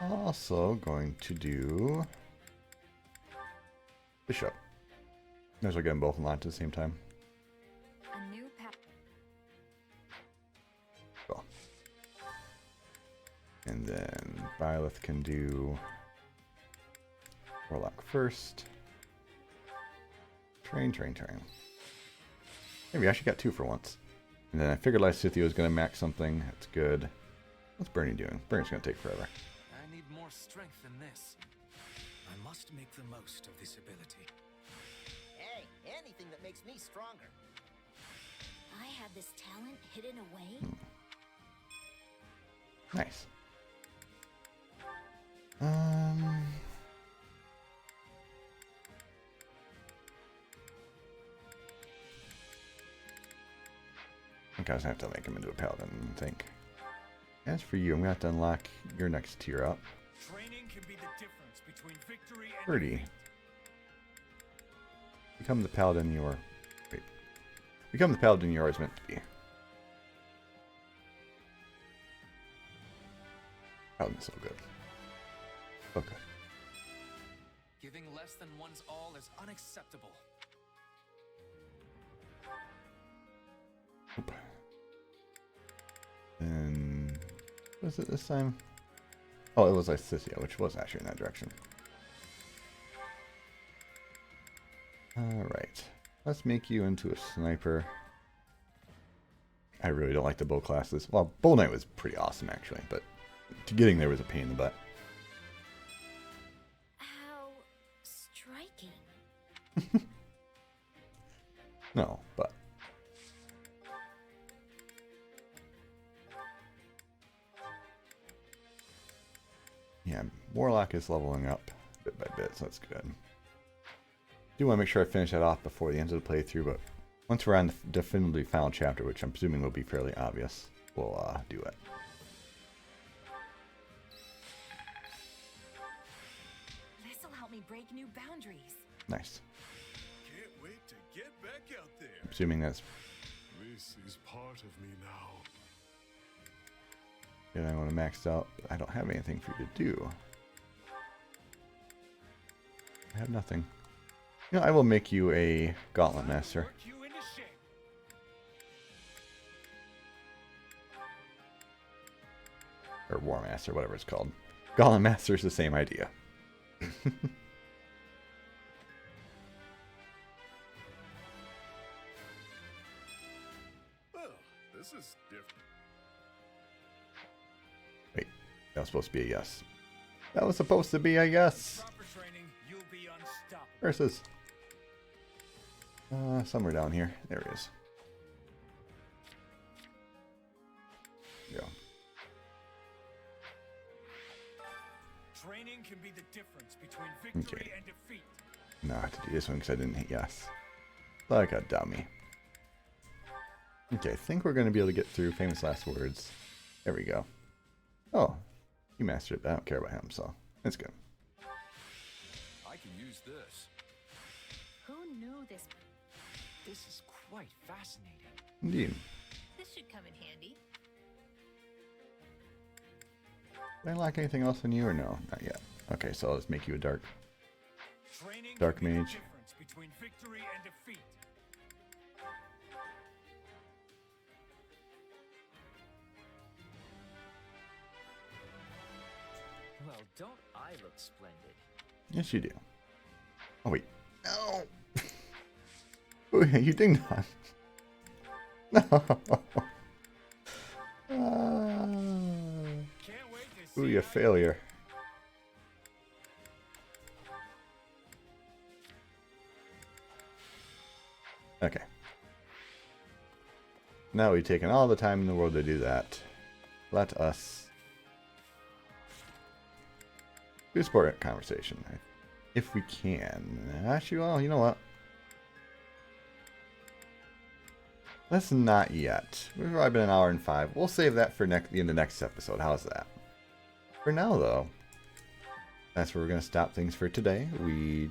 Also going to do Bishop. Might as well get them both unlocked at the same time. A new path... Cool. And then Violet can do Warlock first. Train. Maybe I actually got two for once. And then I figured Lysithia was going to max something. That's good. What's Bernie doing? Bernie's going to take forever. I need more strength than this. I must make the most of this ability. Hey, anything that makes me stronger. I had this talent hidden away? Nice. I think I was going to have to make him into a paladin, I think. As for you, I'm going to have to unlock your next tier up. Training can be the difference between victory and 30. defeat. Become the paladin you're... Wait. Become the paladin you're always meant to be. Paladin's so good. Okay. Giving less than one's all is unacceptable. Oop. Then... What was it this time? Oh, it was Lysithia, which was actually in that direction. Alright. Let's make you into a sniper. I really don't like the bow classes. Well, Bow Knight was pretty awesome, actually, but to getting there was a pain in the butt. How striking. No, but... Yeah, Warlock is leveling up bit by bit, so that's good. Do want to make sure I finish that off before the end of the playthrough, but once we're on the definitively final chapter, which I'm presuming will be fairly obvious, we'll do it. This'll help me break new boundaries. Nice. Can't wait to get back out there. I'm assuming that's... This is part of me now. And I want to max out, but I don't have anything for you to do. I have nothing. You know, I will make you a Gauntlet Master. Work you into shape. Or War Master, whatever it's called. Gauntlet Master is the same idea. Well, this is different. Wait, that was supposed to be a yes. That was supposed to be a yes. Proper training, you'll be unstoppable. Versus. Somewhere down here. There he is. Go. Training can be the difference between victory Okay. and defeat. No, I have to do this one because I didn't hit yes. Like a dummy. Okay, I think we're going to be able to get through famous last words. There we go. Oh, you mastered it, but I don't care about him, so it's good. I can use this. Who knew this? This is quite fascinating. Indeed. This should come in handy. Do I lack anything else in you or no? Not yet. Okay, so let's make you a dark mage. Difference between victory and defeat. Well, don't I look splendid? Yes, you do. Oh wait. No. Fuuya, you ding dong. No. Fuuya, failure. Okay. Now we've taken all the time in the world to do that. Let us do a sport conversation. If we can. Actually, well, you know what? Let's not yet. We've probably been an hour and 5. We'll save that for the end of the next episode. How's that? For now, though, that's where we're going to stop things for today. We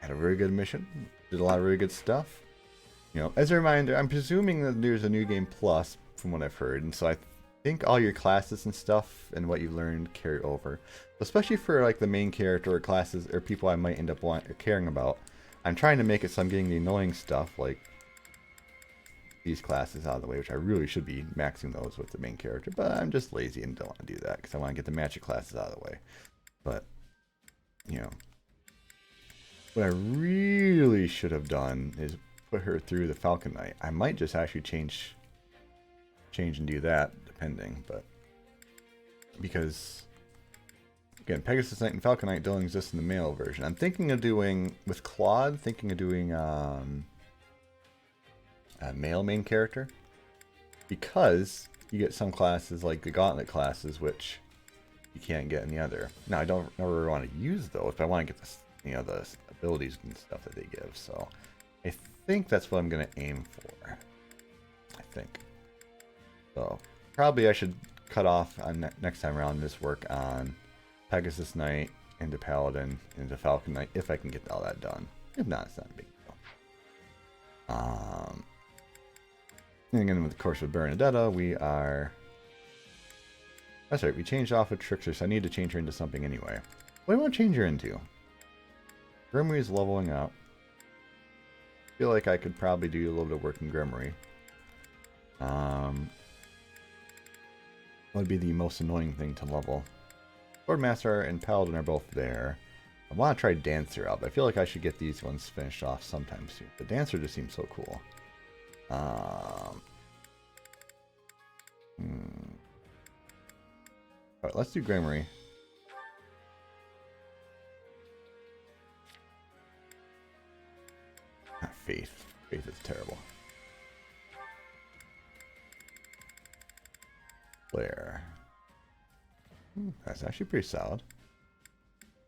had a very good mission. Did a lot of really good stuff. You know, as a reminder, I'm presuming that there's a New Game Plus, from what I've heard. And so I think all your classes and stuff and what you've learned carry over. Especially for like the main character or classes or people I might end up caring about. I'm trying to make it so I'm getting the annoying stuff like these classes out of the way, which I really should be maxing those with the main character, but I'm just lazy and don't want to do that because I want to get the magic classes out of the way. But, you know, what I really should have done is put her through the Falcon Knight. I might just actually change and do that, depending, but because again, Pegasus Knight and Falcon Knight don't exist in the male version. I'm thinking of doing with Claude, a male main character, because you get some classes like the Gauntlet classes which you can't get in the other. Now I don't ever want to use those, but I want to get this, you know, the abilities and stuff that they give. So I think that's what I'm going to aim for. I think so. Probably I should cut off on next time around this work on Pegasus Knight into Paladin into Falcon Knight if I can get all that done. If not, it's not a big deal. And again, with the course of Bernadetta, we are... That's right, we changed off of Trickster, so I need to change her into something anyway. What do I want to change her into? Grimoire is leveling up. I feel like I could probably do a little bit of work in Grimoire. What would be the most annoying thing to level? Swordmaster and Paladin are both there. I want to try Dancer out, but I feel like I should get these ones finished off sometime soon. The Dancer just seems so cool. Alright, let's do Grimoire. Faith. Faith is terrible. Flare. That's actually pretty solid.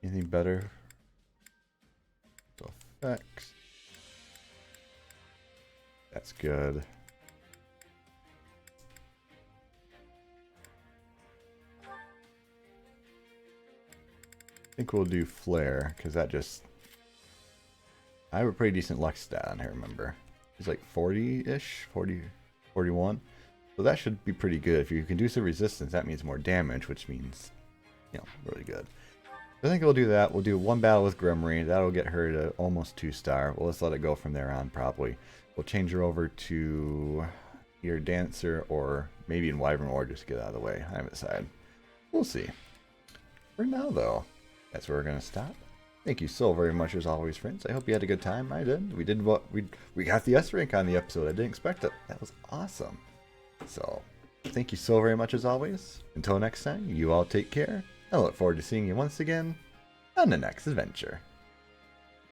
Anything better? Effects. That's good. I think we'll do Flare, because that just... I have a pretty decent luck stat on here, remember. It's like 40-ish? 40, 41? So that should be pretty good. If you can do some resistance, that means more damage, which means, you know, really good. I think we'll do that. We'll do one battle with Grimoire. That'll get her to almost 2-star. Well, let's let it go from there on, probably. We'll change her over to either Dancer or maybe in Wyvern War just to get out of the way. I haven't decided. We'll see. For now, though, that's where we're going to stop. Thank you so very much as always, friends. I hope you had a good time. I did. We did what we got the S rank on the episode. I didn't expect it. That was awesome. So, thank you so very much as always. Until next time, you all take care. I look forward to seeing you once again on the next adventure.